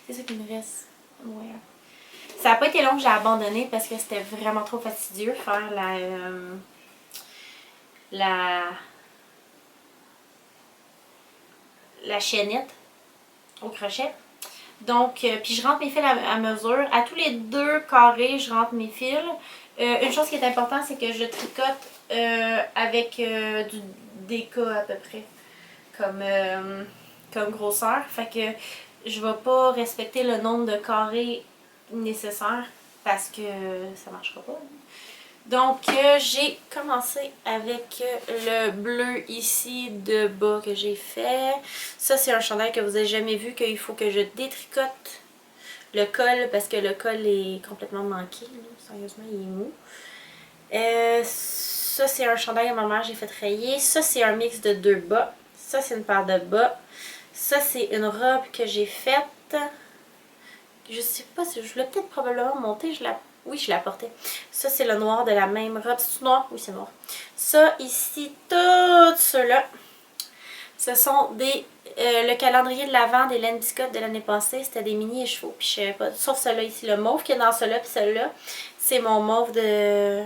C'est ça qui me reste. Ouais. Ça n'a pas été long, j'ai abandonné parce que c'était vraiment trop fastidieux faire la chaînette au crochet. Donc, puis je rentre mes fils à mesure. À tous les 2 carrés, je rentre mes fils. Une chose qui est importante, c'est que je tricote avec du DK à peu près. Comme grosseur. Fait que je vais pas respecter le nombre de carrés nécessaires parce que ça marchera pas. Donc, j'ai commencé avec le bleu ici de bas que j'ai fait. Ça, c'est un chandail que vous n'avez jamais vu, qu'il faut que je détricote le col parce que le col est complètement manqué. Là. Sérieusement, il est mou. Ça, c'est un chandail à ma mère, j'ai fait rayer. Ça, c'est un mix de 2 bas. Ça, c'est une paire de bas. Ça, c'est une robe que j'ai faite. Je sais pas si je l'ai peut-être probablement montée. Oui, je la portais. Ça, c'est le noir de la même robe. C'est noir? Oui, c'est noir. Ça, ici, tout ceux-là, ce sont le calendrier de l'Avent des laines biscottes de l'année passée. C'était des mini écheveaux. Puis je savais pas. Sauf celui-là ici, le mauve qui est dans celui-là. Puis celui-là, c'est mon mauve de.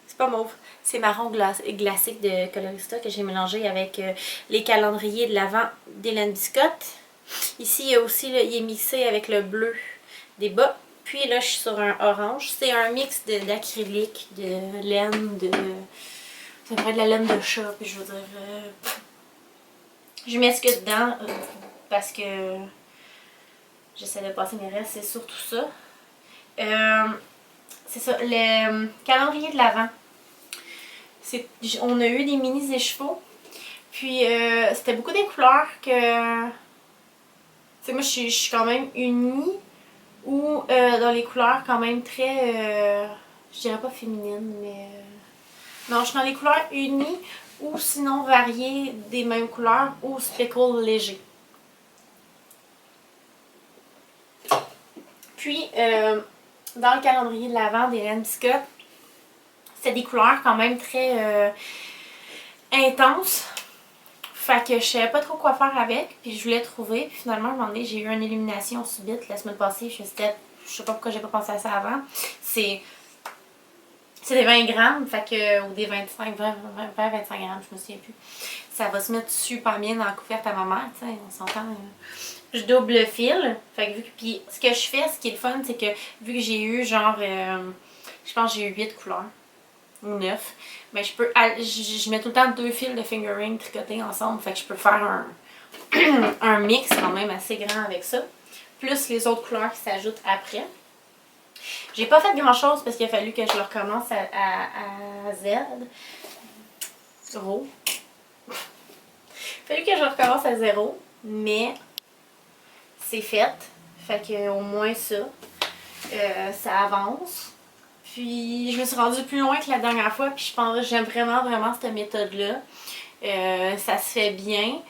C'est pas mauve. C'est marron glacé de Colorista que j'ai mélangé avec les calendriers de l'Avent des laines biscottes. Ici, il y a aussi, il est mixé avec le bleu des bas. Puis là, je suis sur un orange. C'est un mix d'acrylique, de laine, ça devrait être de la laine de chat. Puis je veux dire, je mets ce que dedans parce que j'essaie de passer mes restes. C'est surtout ça. C'est ça, le calendrier de l'Avent. On a eu des mini écheveaux. Puis c'était beaucoup des couleurs que. Tu sais, moi, je suis quand même unie. Ou dans les couleurs quand même très. Je dirais pas féminines, mais. Non, je suis dans les couleurs unies ou sinon variées des mêmes couleurs ou speckle léger. Puis, dans le calendrier de l'Avent des laines biscottes, c'est des couleurs quand même très intenses. Fait que je savais pas trop quoi faire avec, puis je voulais trouver. Puis finalement, à un moment donné, j'ai eu une élimination subite la semaine passée. Je sais pas pourquoi j'ai pas pensé à ça avant. C'est des 20 grammes, fait que, ou des 25, 25 grammes, je me souviens plus. Ça va se mettre super bien dans la couverte à ma mère, tu sais, on s'entend. Je double le fil, fait que puis ce que je fais, ce qui est le fun, c'est que vu que j'ai eu genre, je pense que j'ai eu 8 couleurs, ou 9, mais je mets tout le temps 2 fils de fingering tricotés ensemble, fait que je peux faire un mix quand même assez grand avec ça, plus les autres couleurs qui s'ajoutent après. J'ai pas fait grand chose parce qu'il a fallu que je le recommence à Z. Zéro. Il a fallu que je recommence à 0, mais c'est fait. Fait que au moins ça, ça avance. Puis je me suis rendue plus loin que la dernière fois, puis je pense que j'aime vraiment cette méthode-là. Ça se fait bien.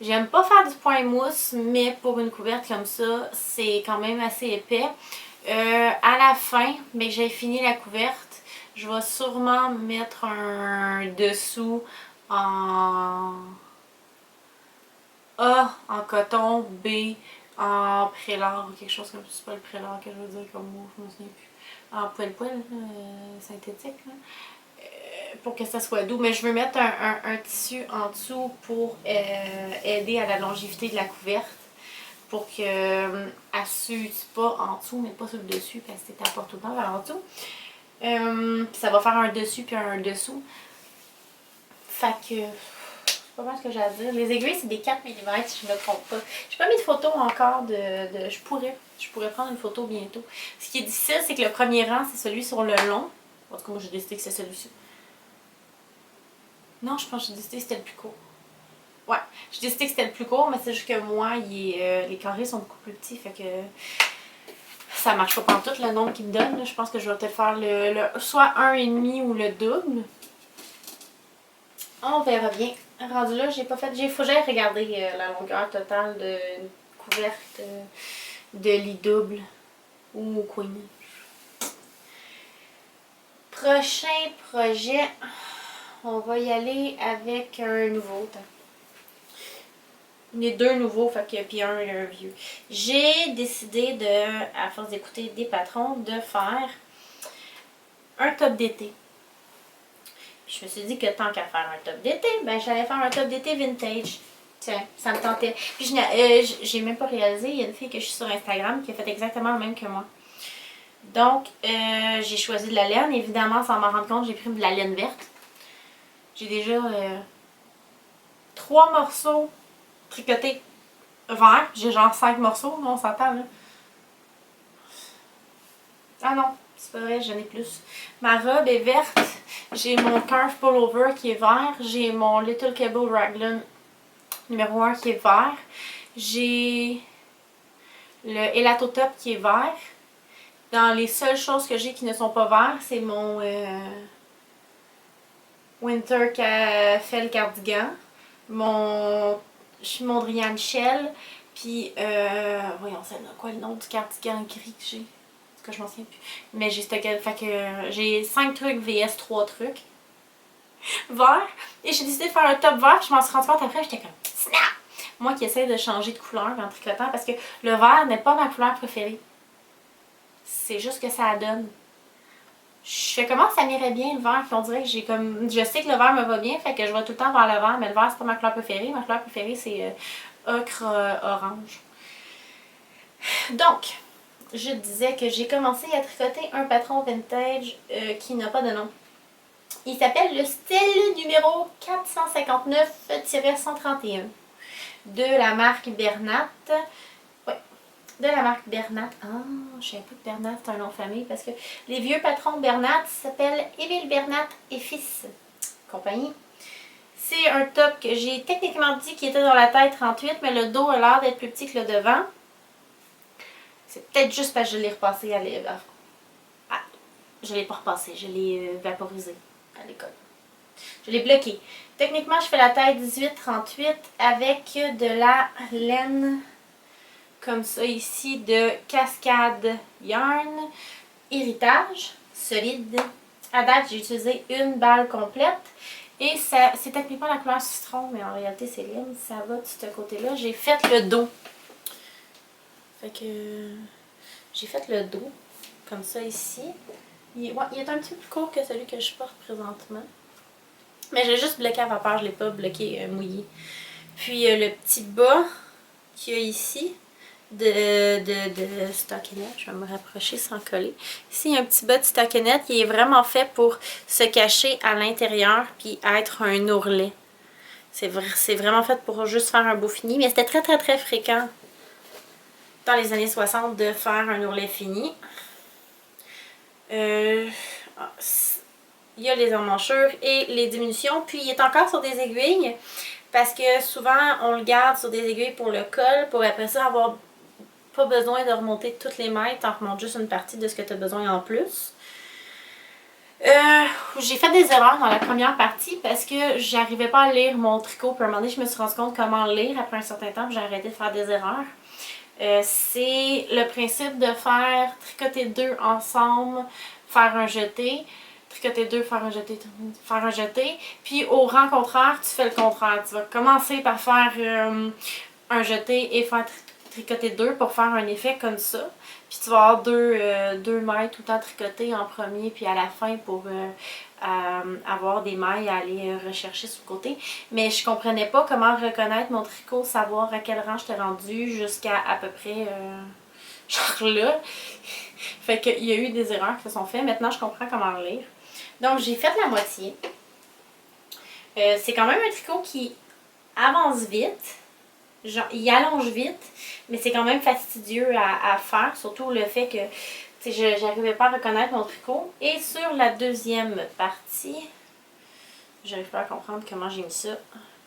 J'aime pas faire du point mousse, mais pour une couverte comme ça, c'est quand même assez épais. À la fin, mais que j'ai fini la couverte, je vais sûrement mettre un dessous en A en coton, B en prélard ou quelque chose comme ça. C'est pas le prélard que je veux dire comme mot, je me souviens plus. En poil-poil, synthétique. Là. Pour que ça soit doux. Mais je veux mettre un tissu en dessous pour aider à la longévité de la couverte. Pour que elle s'use pas en dessous, mais pas sur le dessus, parce que c'est apporte tout le temps vers en dessous. Puis ça va faire un dessus puis un dessous. Fait que c'est pas mal ce que j'ai à dire. Les aiguilles, c'est des 4 mm si je ne me trompe pas. J'ai pas mis de photo encore de je pourrais prendre une photo bientôt. Ce qui est difficile, c'est que le premier rang, c'est celui sur le long. En tout cas, moi j'ai décidé que c'est celui-ci. Non, je pense que j'ai décidé que c'était le plus court. Ouais, j'ai décidé que c'était le plus court, mais c'est juste que moi, les carrés sont beaucoup plus petits, fait que ça marche pas pantoute le nombre qu'il me donne. Là. Je pense que je vais peut-être faire soit 1,5 ou le double. On verra bien. Rendu là, j'ai pas fait. Faut que j'aille regarder la longueur totale de couverte de lit double ou queen. Prochain projet, on va y aller avec un nouveau. Il y a 2 nouveaux, fait que, puis un vieux. J'ai décidé à force d'écouter des patrons, de faire un top d'été. Puis je me suis dit que tant qu'à faire un top d'été, ben j'allais faire un top d'été vintage. Tiens, ça me tentait. Puis j'ai même pas réalisé, il y a une fille que je suis sur Instagram qui a fait exactement le même que moi. Donc, j'ai choisi de la laine. Évidemment, sans m'en rendre compte, j'ai pris de la laine verte. J'ai déjà 3 morceaux tricotés verts. J'ai genre 5 morceaux, on s'entend là. Ah non, c'est pas vrai, j'en ai plus. Ma robe est verte. J'ai mon Curve Pullover qui est vert. J'ai mon Little Cable Raglan numéro 1 qui est vert. J'ai le Elato Top qui est vert. Dans les seules choses que j'ai qui ne sont pas verts, c'est mon Winter Fell Cardigan, mon Mondrian Shell, puis voyons, c'est quoi le nom du cardigan gris que j'ai? Que je m'en souviens plus. Mais j'ai fait que j'ai 5 trucs vs 3 trucs verts. Et j'ai décidé de faire un top vert. Puis je m'en suis rendu compte après, j'étais comme snap! Moi qui essaie de changer de couleur en tricotant parce que le vert n'est pas ma couleur préférée. C'est juste que ça donne. Je fais comment ça m'irait bien le vert. Puis on dirait que j'ai comme. Je sais que le vert me va bien, fait que je vais tout le temps vers le vert, mais le vert c'est pas ma couleur préférée. Ma couleur préférée c'est ocre orange. Donc, je disais que j'ai commencé à tricoter un patron vintage qui n'a pas de nom. Il s'appelle le style numéro 459-131 de la marque Bernat. Ouais, de la marque Bernat. Ah, je savais pas que Bernat c'est un nom de famille parce que les vieux patrons Bernat s'appellent Émile Bernat et Fils compagnie. C'est un top que j'ai techniquement dit qu'il était dans la taille 38, mais le dos a l'air d'être plus petit que le devant. C'est peut-être juste parce que je l'ai repassé à l'école. Ah, je l'ai pas repassé, je l'ai vaporisé à l'école. Je l'ai bloqué. Techniquement, je fais la taille 18-38 avec de la laine comme ça ici de Cascade Yarn. Héritage, solide. À date, j'ai utilisé une balle complète. Et c'est techniquement la couleur citron, mais en réalité, c'est laine. Ça va de ce côté-là. J'ai fait le dos. Fait que j'ai fait le dos comme ça ici. Il est un petit peu plus court que celui que je porte présentement. Mais j'ai juste bloqué à vapeur, je ne l'ai pas bloqué mouillé. Puis le petit bas qu'il y a ici de stockinette, je vais me rapprocher sans coller. Ici, il y a un petit bas de stockinette qui est vraiment fait pour se cacher à l'intérieur puis être un ourlet. C'est vraiment fait pour juste faire un beau fini, mais c'était très très très fréquent dans les années 60 de faire un ourlet fini. Il y a les emmanchures et les diminutions. Puis il est encore sur des aiguilles parce que souvent on le garde sur des aiguilles pour le col pour après ça avoir pas besoin de remonter toutes les mètres, t'en remontes juste une partie de ce que tu as besoin en plus. J'ai fait des erreurs dans la première partie parce que j'arrivais pas à lire mon tricot. Puis à un moment donné, je me suis rendu compte comment le lire après un certain temps. J'ai arrêté de faire des erreurs. C'est le principe de faire tricoter deux ensemble, faire un jeté, tricoter deux, faire un jeté. Puis au rang contraire, tu fais le contraire. Tu vas commencer par faire un jeté et faire tricoter deux pour faire un effet comme ça. Puis tu vas avoir deux mailles tout le temps tricotées en premier puis à la fin pour avoir des mailles à aller rechercher sur le côté. Mais je comprenais pas comment reconnaître mon tricot, savoir à quel rang j'étais rendue jusqu'à à peu près genre là. Fait qu'il y a eu des erreurs qui se sont faites. Maintenant, je comprends comment le lire. Donc, j'ai fait la moitié. C'est quand même un tricot qui avance vite. Genre, il allonge vite, mais c'est quand même fastidieux à faire, surtout le fait que je n'arrivais pas à reconnaître mon tricot. Et sur la deuxième partie, j'arrive pas à comprendre comment j'ai mis ça.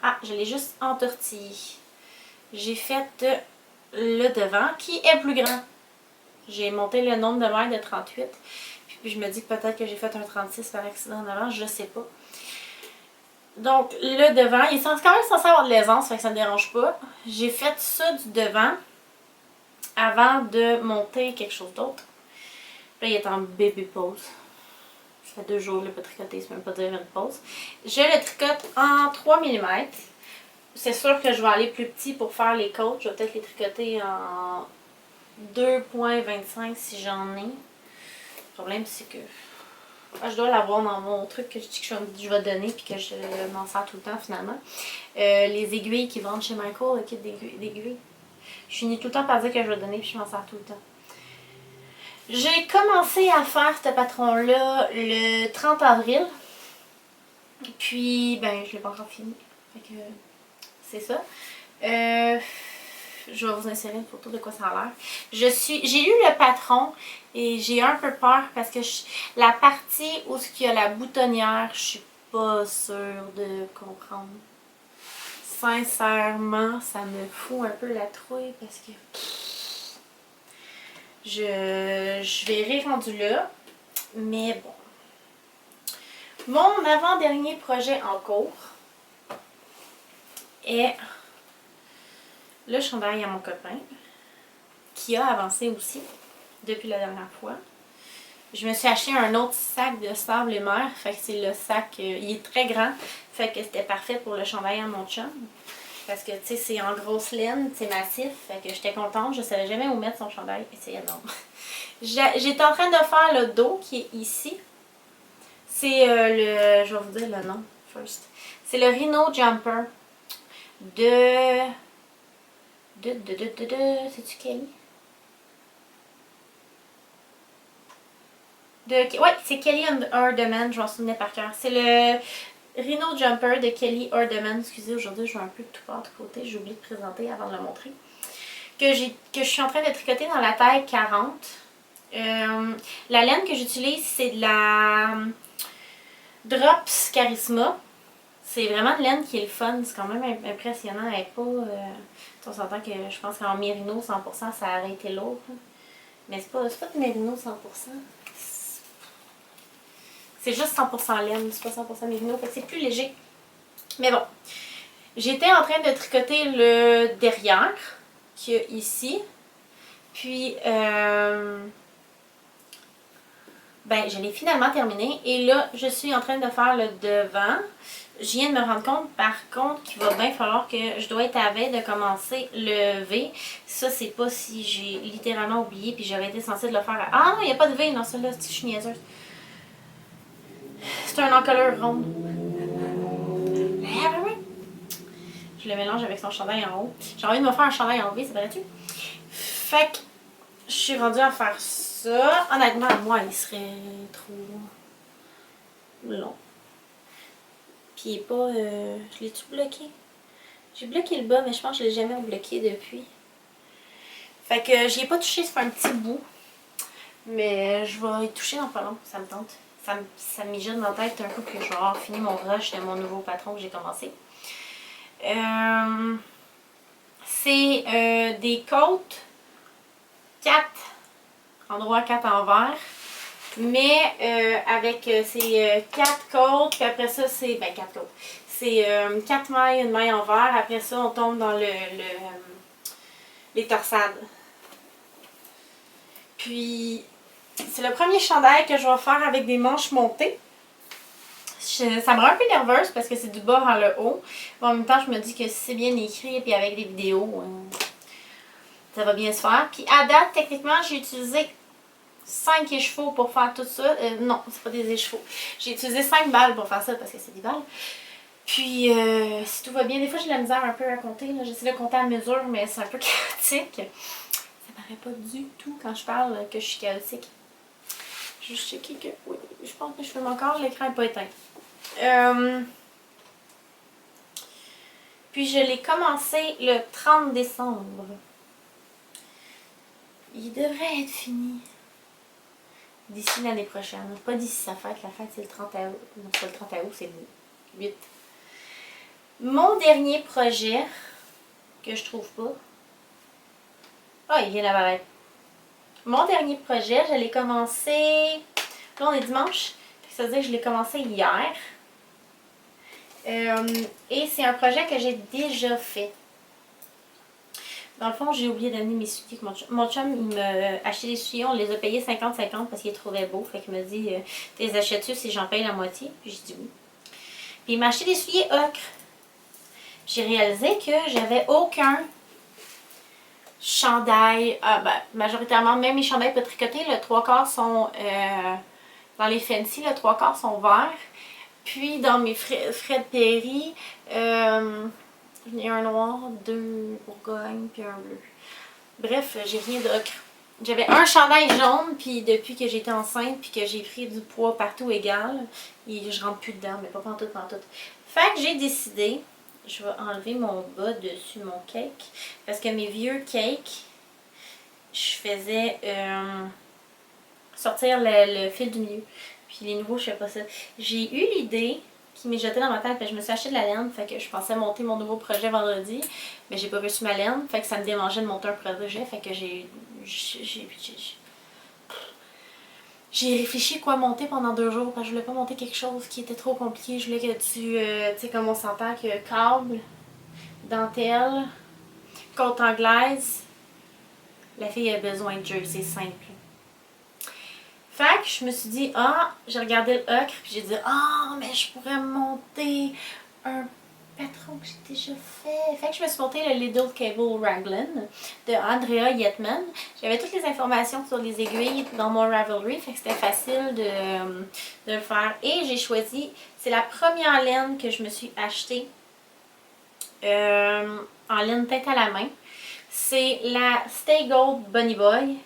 Ah, je l'ai juste entortillé. J'ai fait le devant qui est plus grand. J'ai monté le nombre de mailles de 38. Puis je me dis que peut-être que j'ai fait un 36 par accident en avant, je sais pas. Donc, le devant, il est quand même censé avoir de l'aisance, fait que ça ne me dérange pas. J'ai fait ça du devant avant de monter quelque chose d'autre. Là, il est en baby pose. Ça fait 2 jours, le pas tricoté, c'est même pas dire une pause. Je le tricote en 3 mm. C'est sûr que je vais aller plus petit pour faire les côtes. Je vais peut-être les tricoter en 2,25 si j'en ai. Le problème, c'est que je dois l'avoir dans mon truc que je dis que je vais donner puis que je m'en sers tout le temps finalement. Les aiguilles qui vendent chez Michael, le kit d'aiguilles. Je finis tout le temps par dire que je vais donner puis je m'en sers tout le temps. J'ai commencé à faire ce patron-là le 30 avril. Puis, ben, je l'ai pas encore fini. Fait que c'est ça. Je vais vous insérer une photo de quoi ça a l'air. J'ai lu le patron et j'ai un peu peur parce que la partie où il y a la boutonnière, je suis pas sûre de comprendre. Sincèrement, ça me fout un peu la trouille parce que je verrai rendu là. Mais bon. Mon avant-dernier projet en cours est le chandail à mon copain, qui a avancé aussi depuis la dernière fois. Je me suis acheté un autre sac de sable et mer, fait que c'est le sac, il est très grand, fait que c'était parfait pour le chandail à mon chum. Parce que, tu sais, c'est en grosse laine, c'est massif, fait que j'étais contente, je savais jamais où mettre son chandail, et c'est énorme. J'étais en train de faire le dos qui est ici. C'est je vais vous dire le nom, first. C'est le Rhino Jumper c'est-tu Kelly? Ouais, c'est Kelly Ordeman, je m'en souvenais par cœur. C'est le Rhino Jumper de Kelly Ordeman. Excusez, aujourd'hui, je vais un peu tout part de côté. J'ai oublié de présenter avant de le montrer. Que je suis en train de tricoter dans la taille 40. La laine que j'utilise, c'est de la Drops Charisma. C'est vraiment une laine qui est le fun. C'est quand même impressionnant. Elle n'est pas... on s'entend que je pense qu'en mérino 100%, ça aurait été lourd. Mais c'est pas de mérino 100%. C'est juste 100% laine, c'est pas 100% mérino, fait que c'est plus léger. Mais bon, j'étais en train de tricoter le derrière, qu'il y a ici. Puis, ben, je l'ai finalement terminé. Et là, je suis en train de faire le devant. Je viens de me rendre compte, par contre, qu'il va bien falloir que je dois être à veille de commencer le V. Ça, c'est pas si j'ai littéralement oublié, puis j'aurais été censée de le faire. Ah non, il n'y a pas de V dans celui-là, je suis niaiseuse. C'est un encolleur rond. Je le mélange avec son chandail en haut. J'ai envie de me faire un chandail en V, c'est vrai-tu? Fait que je suis rendue à faire ça. Honnêtement, moi, il serait trop long. Puis il est pas... je l'ai-tu bloqué? J'ai bloqué le bas, mais je pense que je l'ai jamais bloqué depuis. Fait que j'y ai pas touché, ça fait un petit bout. Mais je vais y toucher dans pas long, ça me tente. Ça me mijote dans la tête un coup que je vais avoir fini mon rush de mon nouveau patron que j'ai commencé. C'est des côtes 4 endroits 4 envers mais avec ces 4 côtes, puis après ça, c'est... Ben, 4 côtes. C'est 4 mailles, une maille en vert. Après ça, on tombe dans les torsades. Puis, c'est le premier chandail que je vais faire avec des manches montées. Ça me rend un peu nerveuse parce que c'est du bas vers le haut. Mais en même temps, je me dis que si c'est bien écrit et puis avec des vidéos, ça va bien se faire. Puis à date, techniquement, j'ai utilisé 5 échevaux pour faire tout ça. Non, c'est pas des échevaux. J'ai utilisé 5 balles pour faire ça parce que c'est des balles. Puis, si tout va bien, des fois j'ai de la misère un peu à compter. J'essaie de compter à mesure, mais c'est un peu chaotique. Ça paraît pas du tout quand je parle que je suis chaotique. Je vais checker que... Oui, je pense que je filme encore. L'écran n'est pas éteint. Puis je l'ai commencé le 30 décembre. Il devrait être fini d'ici l'année prochaine. Pas d'ici sa fête. La fête, c'est le 30 août. Non, c'est pas le 30 août, c'est le 8. Mon dernier projet, que je trouve pas. Ah, il vient d'apparaître. Mon dernier projet, je l'ai commencé... Là, on est dimanche. Ça veut dire que je l'ai commencé hier. Et c'est un projet que j'ai déjà fait. Dans le fond, j'ai oublié d'amener mes souliers. Mon chum, il m'a acheté des souliers. On les a payés 50-50 parce qu'il les trouvait beaux. Fait qu'il m'a dit, tu les achètes-tu si j'en paye la moitié? Puis j'ai dit oui. Puis il m'a acheté des souliers ocre. J'ai réalisé que j'avais aucun chandail. Majoritairement, même les chandails pas tricotés, le 3/4 sont dans les fancy, le 3/4 sont verts. Puis dans mes Fred Perry, il y a un noir, 2 Bourgogne, puis un bleu. Bref, j'ai rien d'ocre. J'avais un chandail jaune, puis depuis que j'étais enceinte, puis que j'ai pris du poids partout égal, et je rentre plus dedans, mais pas pantoute, pantoute. Fait que j'ai décidé, je vais enlever mon bas dessus mon cake, parce que mes vieux cakes, je faisais sortir le fil du milieu. Puis les nouveaux, je fais pas ça. J'ai eu l'idée qui m'est jetée dans ma tête. Je me suis acheté de la laine. Fait que je pensais monter mon nouveau projet vendredi. Mais j'ai pas reçu ma laine. Fait que ça me démangeait de monter un projet. Fait que j'ai réfléchi quoi monter pendant 2 jours. Parce que je voulais pas monter quelque chose qui était trop compliqué. Je voulais que tu sais, comme on s'entend, que câble, dentelle, côte anglaise. La fille a besoin de jersey simple. Fait que je me suis dit, j'ai regardé le ocre, puis j'ai dit, mais je pourrais monter un patron que j'ai déjà fait. Fait que je me suis monté le Little Cable Raglan de Andrea Yetman. J'avais toutes les informations sur les aiguilles dans mon Ravelry, fait que c'était facile de le faire. Et j'ai choisi, c'est la première laine que je me suis achetée en laine tête à la main. C'est la Stay Gold Bunny Boy.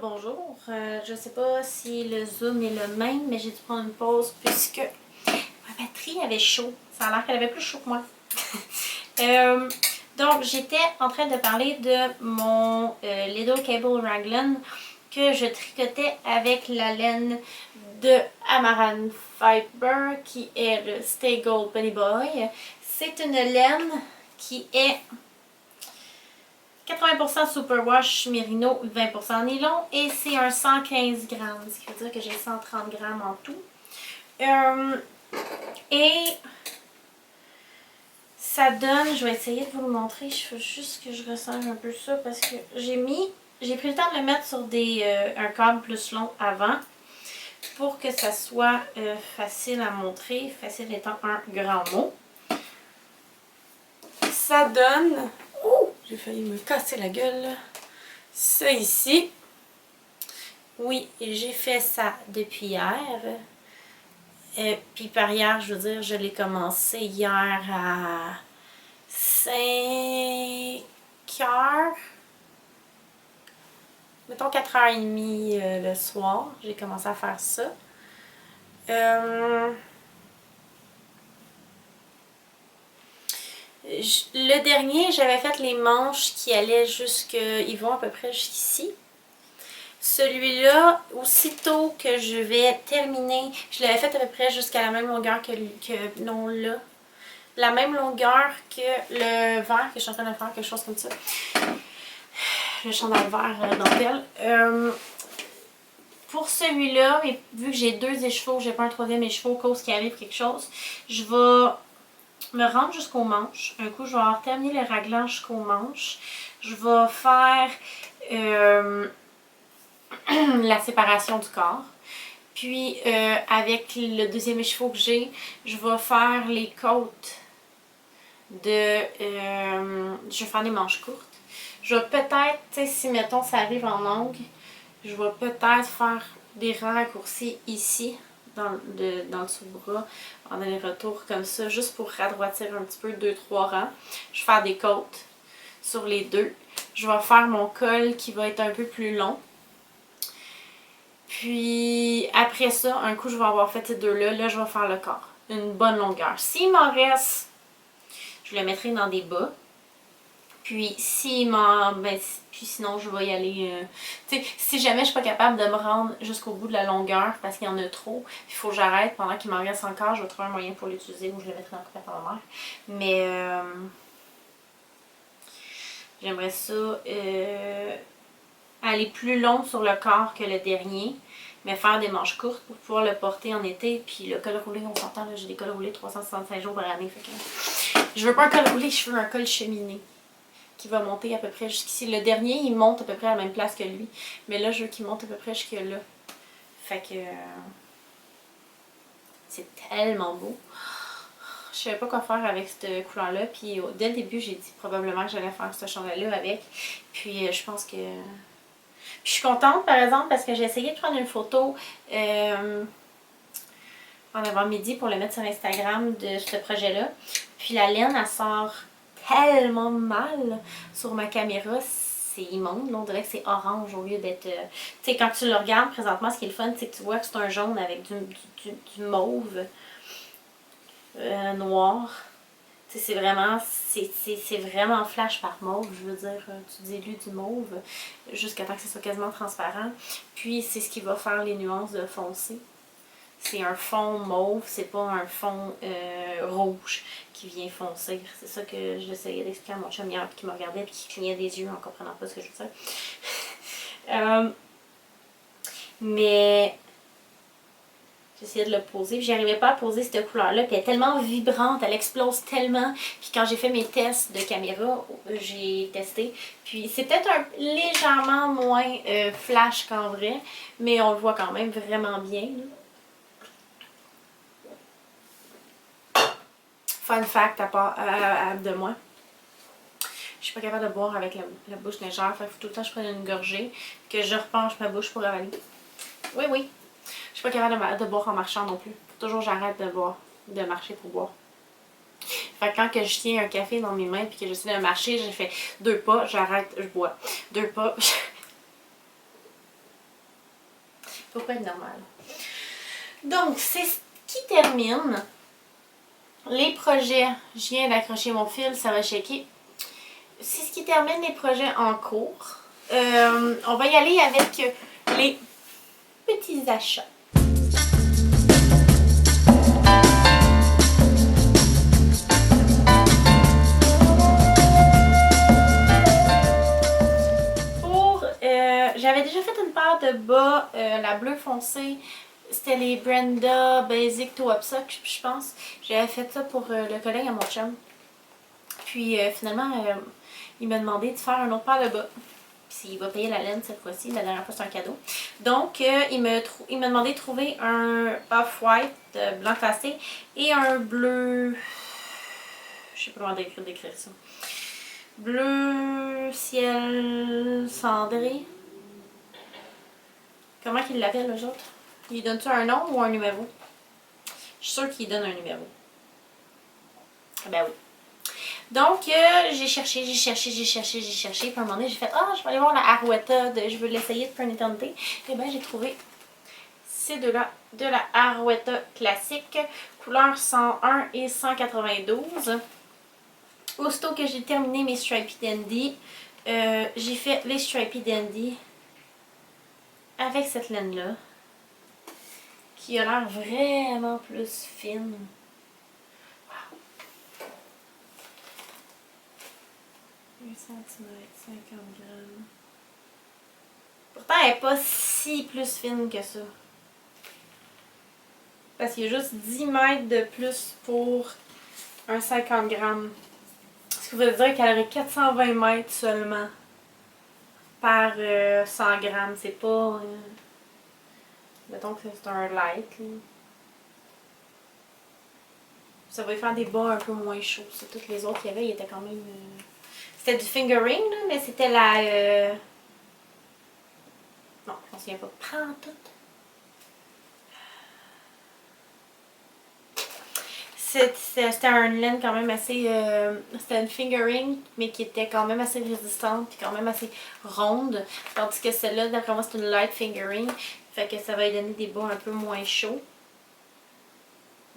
Bonjour, je sais pas si le zoom est le même, mais j'ai dû prendre une pause puisque ma batterie avait chaud. Ça a l'air qu'elle avait plus chaud que moi. Donc j'étais en train de parler de mon Little Cable Raglan que je tricotais avec la laine de Amaran Fiber qui est le Stay Gold Bunny Boy. C'est une laine qui est 80% superwash mérino, 20% nylon et c'est un 115 grammes, ce qui veut dire que j'ai 130 grammes en tout. Et ça donne, je vais essayer de vous le montrer, je veux juste que je resserre un peu ça parce que j'ai pris le temps de le mettre sur un câble plus long avant pour que ça soit facile à montrer, facile étant un grand mot. Ça donne... Oh! J'ai failli me casser la gueule. Ça ici. Oui, j'ai fait ça depuis hier. Puis par hier, je veux dire, je l'ai commencé hier à 5 heures. Mettons 4h30 le soir. J'ai commencé à faire ça. Le dernier, j'avais fait les manches qui allaient ils vont à peu près jusqu'ici. Celui-là, aussitôt que je vais terminer, je l'avais fait à peu près jusqu'à la même longueur que non là. La même longueur que le vert que je suis en train de faire, quelque chose comme ça. le chandail vert dentelle. Pour celui-là, vu que j'ai 2 écheveaux, j'ai pas un 3e écheveau, cause qu'il arrive quelque chose, je vais me rendre jusqu'aux manches. Un coup, je vais avoir terminé le raglan jusqu'aux manches. Je vais faire la séparation du corps. Puis, avec le 2e écheveau que j'ai, je vais faire les côtes je vais faire des manches courtes. Je vais peut-être, tu sais, si mettons ça arrive en angle, je vais peut-être faire des rangs raccourcis ici, dans le dessous du bras, en aller-retour comme ça, juste pour radroitir un petit peu 2-3 rangs. Je vais faire des côtes sur les deux. Je vais faire mon col qui va être un peu plus long. Puis après ça, un coup je vais avoir fait ces deux-là, là je vais faire le corps. Une bonne longueur. S'il m'en reste, je le mettrai dans des bas. Puis puis sinon je vais y aller. Tu sais, si jamais je suis pas capable de me rendre jusqu'au bout de la longueur parce qu'il y en a trop, il faut que j'arrête pendant qu'il m'en reste encore, je vais trouver un moyen pour l'utiliser ou je le mettrai dans le couvercle à ma mère. Mais j'aimerais ça aller plus long sur le corps que le dernier, mais faire des manches courtes pour pouvoir le porter en été. Puis le col roulé, on s'entend, là, j'ai des cols roulés 365 jours par année. Fait que je veux pas un col roulé, je veux un col cheminé qui va monter à peu près jusqu'ici. Le dernier, il monte à peu près à la même place que lui. Mais là, je veux qu'il monte à peu près jusque là. Fait que c'est tellement beau. Je savais pas quoi faire avec cette couleur-là. Puis dès le début, j'ai dit probablement que j'allais faire ce chandail-là avec. Puis je pense que... Puis je suis contente, par exemple, parce que j'ai essayé de prendre une photo en avant-midi pour le mettre sur Instagram de ce projet-là. Puis la laine, elle sort tellement mal sur ma caméra, c'est immonde. Là, on dirait que c'est orange au lieu d'être... Tu sais, quand tu le regardes présentement, ce qui est le fun, c'est que tu vois que c'est un jaune avec du mauve noir. Tu sais, c'est vraiment flash par mauve, je veux dire, tu dilues du mauve jusqu'à temps que ce soit quasiment transparent. Puis c'est ce qui va faire les nuances de foncé. C'est un fond mauve, c'est pas un fond rouge qui vient foncer. C'est ça que j'essayais d'expliquer à mon chum hier qui me regardait et qui clignait des yeux en comprenant pas ce que je disais. Mais j'essayais de le poser, puis j'arrivais pas à poser cette couleur-là, puis elle est tellement vibrante, elle explose tellement. Puis quand j'ai fait mes tests de caméra, j'ai testé, puis c'est peut-être légèrement moins flash qu'en vrai, mais on le voit quand même vraiment bien, là. Fun fact de moi. Je suis pas capable de boire avec la bouche légère. Fait qu'il faut tout le temps que je prenne une gorgée. Que je repenche ma bouche pour avaler. Oui, oui. Je suis pas capable de boire en marchant non plus. Faut toujours j'arrête de boire. De marcher pour boire. Fait que quand que je tiens un café dans mes mains puis que j'essaie de marcher, j'ai fait 2 pas, j'arrête, je bois. 2 pas. Faut pas être normal. Donc, c'est ce qui termine les projets. Je viens d'accrocher mon fil, ça va checker. C'est ce qui termine les projets en cours. On va y aller avec les petits achats. J'avais déjà fait une paire de bas, la bleue foncée. C'était les Brenda Basic Toe Up Sock, je pense. J'avais fait ça pour le collègue à mon chum. Puis finalement, il m'a demandé de faire un autre paire de bas. Puis il va payer la laine cette fois-ci. La dernière fois, c'est un cadeau. Donc, il m'a demandé de trouver un off-white blanc classé et un bleu... Je sais pas comment décrire ça. Bleu ciel cendré. Comment qu'ils l'appellent, eux autres? Ils donnent-tu un nom ou un numéro? Je suis sûre qu'ils donnent un numéro. Ben oui. Donc, j'ai cherché. Puis à un moment donné, j'ai fait, je vais aller voir la Arwetta, je veux l'essayer pour une éternité. Et bien, j'ai trouvé ces deux-là de la Arwetta classique, couleur 101 et 192. Aussitôt que j'ai terminé mes Stripey Dandy, j'ai fait les Stripey Dandy avec cette laine-là, qui a l'air vraiment plus fine. Wow. 1 cm, 50 grammes. Pourtant, elle n'est pas si plus fine que ça. Parce qu'il y a juste 10 mètres de plus pour un 50 grammes. Ce qui veut dire qu'elle aurait 420 mètres seulement par 100 grammes. C'est pas... mettons que c'est un light. Là. Ça va lui faire des bas un peu moins chauds. C'est toutes les autres qu'il y avait, ils étaient quand même... C'était du fingering, là, mais c'était la... Non, je m'en souviens pas. Prends tout. C'était un laine quand même assez... c'était une fingering, mais qui était quand même assez résistante, puis quand même assez ronde. Tandis que celle-là, d'après moi, c'est une light fingering. Fait que ça va lui donner des bas un peu moins chauds.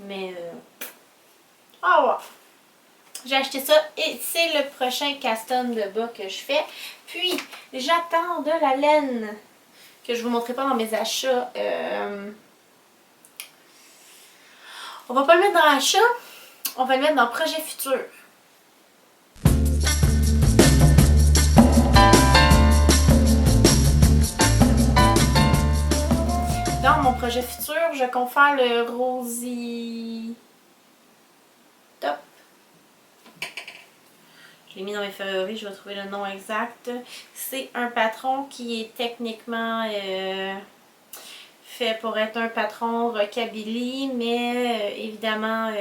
Mais... Ah ouais! J'ai acheté ça et c'est le prochain custom de bas que je fais. Puis, j'attends de la laine que je vous montrerai pas dans mes achats. On va pas le mettre dans achat, on va le mettre dans projet futur. Dans mon projet futur, je compte faire le Rosy Top. Je l'ai mis dans mes favoris, je vais trouver le nom exact. C'est un patron qui est techniquement fait pour être un patron rockabilly, mais évidemment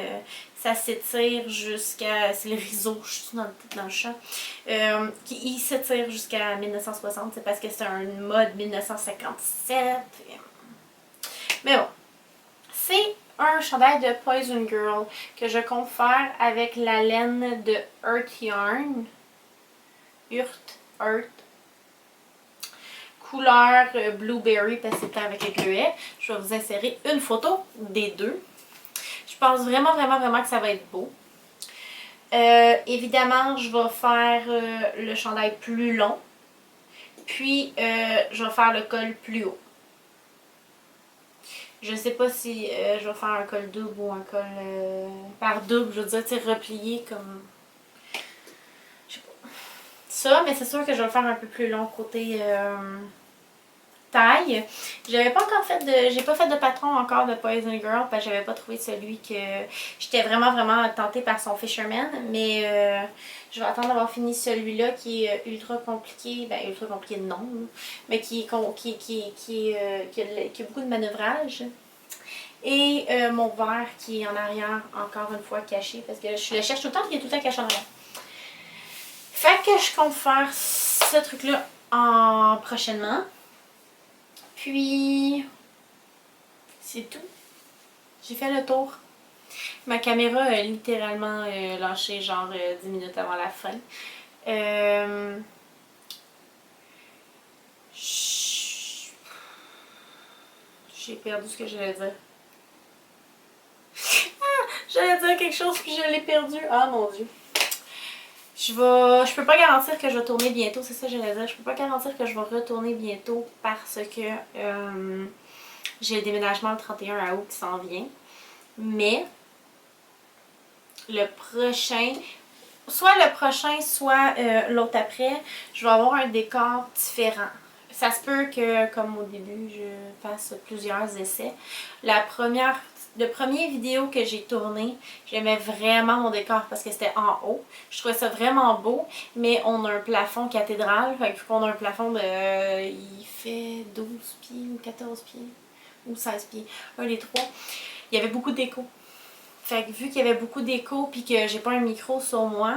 ça s'étire jusqu'à... C'est le rideau, je suis dans le champ. Il s'étire jusqu'à 1960, c'est parce que c'est un mode 1957. Mais bon, c'est un chandail de Poison Girl que je compte faire avec la laine de Earth Yarn. Earth. Couleur Blueberry parce que c'était avec un bleuet. Je vais vous insérer une photo des deux. Je pense vraiment que ça va être beau. Évidemment, je vais faire le chandail plus long. Puis, je vais faire le col plus haut. Je sais pas si je vais faire un col double ou un col par double. Je veux dire, tu sais, replié comme... Je sais pas. Ça, mais c'est sûr que je vais le faire un peu plus long côté taille. J'avais pas encore fait de... J'ai pas fait de patron encore de Poison Girl parce que j'avais pas trouvé celui que... J'étais vraiment tentée par son Fisherman. Mais je vais attendre d'avoir fini celui-là qui est ultra compliqué. Ben, ultra compliqué non. Mais qui a beaucoup de manœuvrage. Et mon verre qui est en arrière, encore une fois caché. Parce que je le cherche tout le temps, il est tout le temps caché en arrière. Fait que je compte faire ce truc-là prochainement. Puis, c'est tout. J'ai fait le tour. Ma caméra a littéralement lâché genre 10 minutes avant la fin. J'ai perdu ce que j'allais dire. J'allais dire quelque chose puis je l'ai perdu. Ah mon dieu. Je peux pas garantir que je vais tourner bientôt, c'est ça que j'allais dire. Je peux pas garantir que je vais retourner bientôt parce que j'ai le déménagement le 31 août qui s'en vient. Mais le prochain, soit l'autre après, je vais avoir un décor différent. Ça se peut que, comme au début, je fasse plusieurs essais. Le premier vidéo que j'ai tourné, j'aimais vraiment mon décor parce que c'était en haut. Je trouvais ça vraiment beau, mais on a un plafond cathédrale. Fait que vu qu'on a un plafond de... il fait 12 pieds ou 14 pieds ou 16 pieds. Un des trois. Il y avait beaucoup d'écho. Fait que vu qu'il y avait beaucoup d'écho puis que j'ai pas un micro sur moi,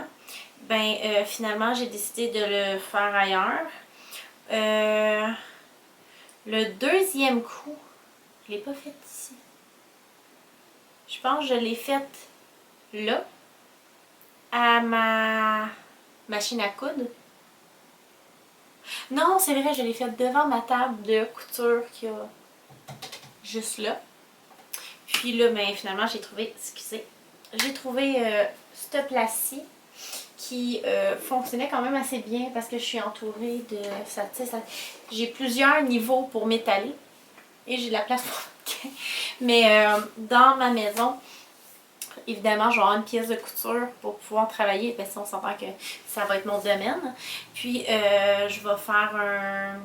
ben finalement j'ai décidé de le faire ailleurs. Le deuxième coup, je l'ai pas fait ici. Je pense que je l'ai fait là, à ma machine à coudre. Non, c'est vrai, je l'ai fait devant ma table de couture qui a juste là. Puis là, ben, finalement, j'ai trouvé, ce place-ci qui fonctionnait quand même assez bien parce que je suis entourée de... j'ai plusieurs niveaux pour m'étaler et j'ai de la place pour... Mais dans ma maison, évidemment, je vais avoir une pièce de couture pour pouvoir travailler parce qu'on s'entend que ça va être mon domaine. Puis, je vais faire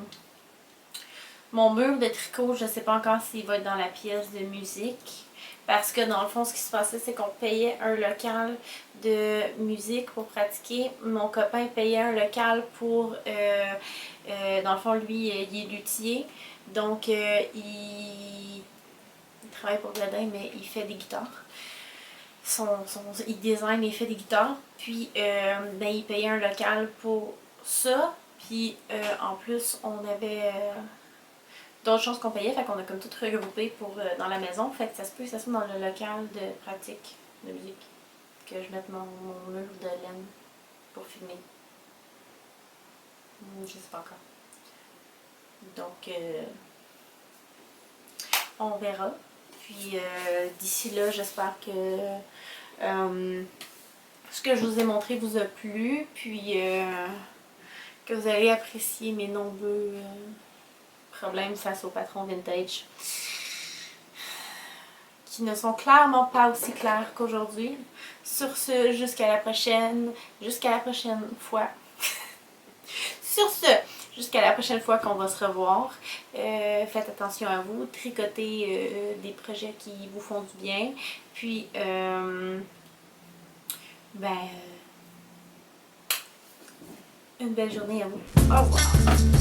Mon mur de tricot, je sais pas encore s'il va être dans la pièce de musique. Parce que dans le fond, ce qui se passait, c'est qu'on payait un local de musique pour pratiquer. Mon copain payait un local pour... dans le fond, lui, il est luthier. Donc, il travaille pour Gladin, mais il fait des guitares. Il design et fait des guitares. Puis, ben, il payait un local pour ça. Puis, en plus, on avait... d'autres choses qu'on payait, fait qu'on a comme tout regroupé pour, dans la maison. Fait que ça se peut que ça soit dans le local de pratique de musique que je mette mon mur de laine pour filmer. Je sais pas encore. Donc, on verra. Puis d'ici là, j'espère que ce que je vous ai montré vous a plu. Puis que vous allez apprécier mes nombreux problèmes face au patron vintage. Qui ne sont clairement pas aussi clairs qu'aujourd'hui. Sur ce, jusqu'à la prochaine fois. Sur ce, jusqu'à la prochaine fois qu'on va se revoir. Faites attention à vous, tricotez des projets qui vous font du bien. Puis, une belle journée à vous. Au revoir.